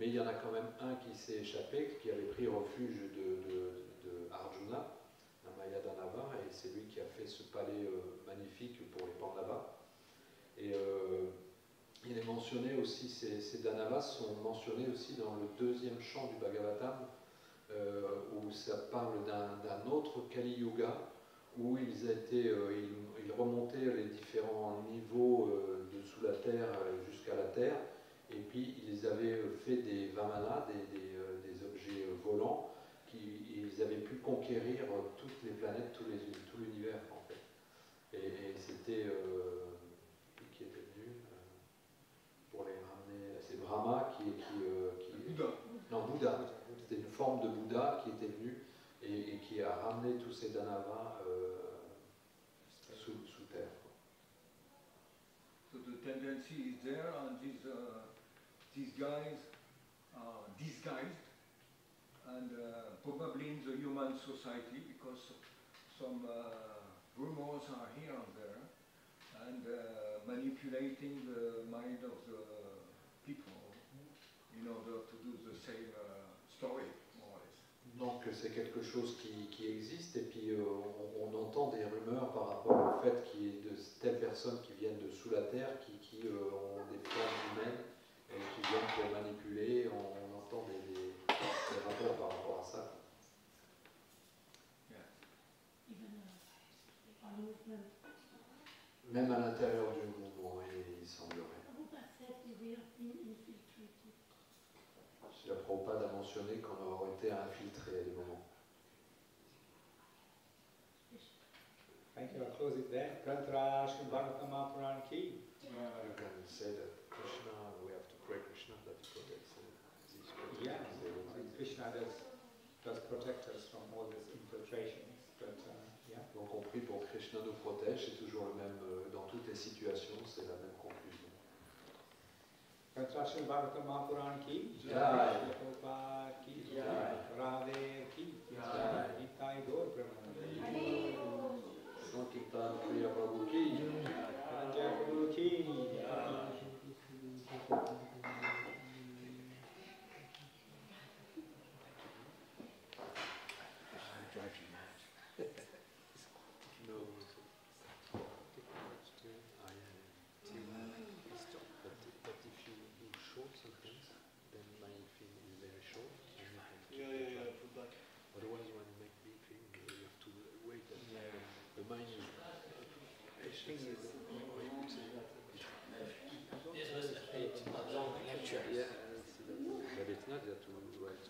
Mais il y en a quand même un qui s'est échappé, qui avait pris refuge de Arjuna, un Mayadanava, et c'est lui qui a fait ce palais magnifique pour les Pandavas. Et il est mentionné aussi, ces Danavas sont mentionnés aussi dans le deuxième chant du Bhagavatam, où ça parle d'un autre Kali Yuga, où ils remontaient les différents niveaux de sous la terre jusqu'à la terre, et puis ils avaient fait des Vamana, des objets volants, ils avaient pu conquérir toutes les planètes, tout l'univers en fait. Et c'était qui était venu pour les ramener, c'est Brahma Bouddha. C'était une forme de Bouddha qui était venu et qui a ramené tous ces Danavas sous terre. So the tendency is there, and these guys are disguised, and probably in the human society, because some rumors are here and there, and manipulating the mind of the people in order to do the same story, more or less. Donc c'est quelque chose qui existe, et puis on entend des rumeurs par rapport au fait qu'il y ait de telles personnes qui viennent de sous la terre, qui ont des formes humaines, et qui viennent pour manipuler. On entend des rapports par rapport à ça. Même à l'intérieur du mouvement, il semblerait. La Prabhupada a mentionné qu'on aurait été infiltré à des moments. Thank you. I'll close it there. Grantra Srimad Bhagavatam Puran ki. You can say that Krishna, we have to pray Krishna that he protects these people. Yeah, Krishna does protect us from all these infiltrations. But yeah. Donc on prie pour que Krishna nous protège, c'est toujours le même, dans toutes les situations, c'est la même conclusion. Grantra Srimad Bhagavatam Puran ki. Jai. Prabhupada ki. Jai. Radhe ki. Jai. Nitai Gaur Premanande. Sankirtan Priya Prabhu ki. Jai Prabhu ki. This was a 8-month long lecture. Yeah, but it's not that to write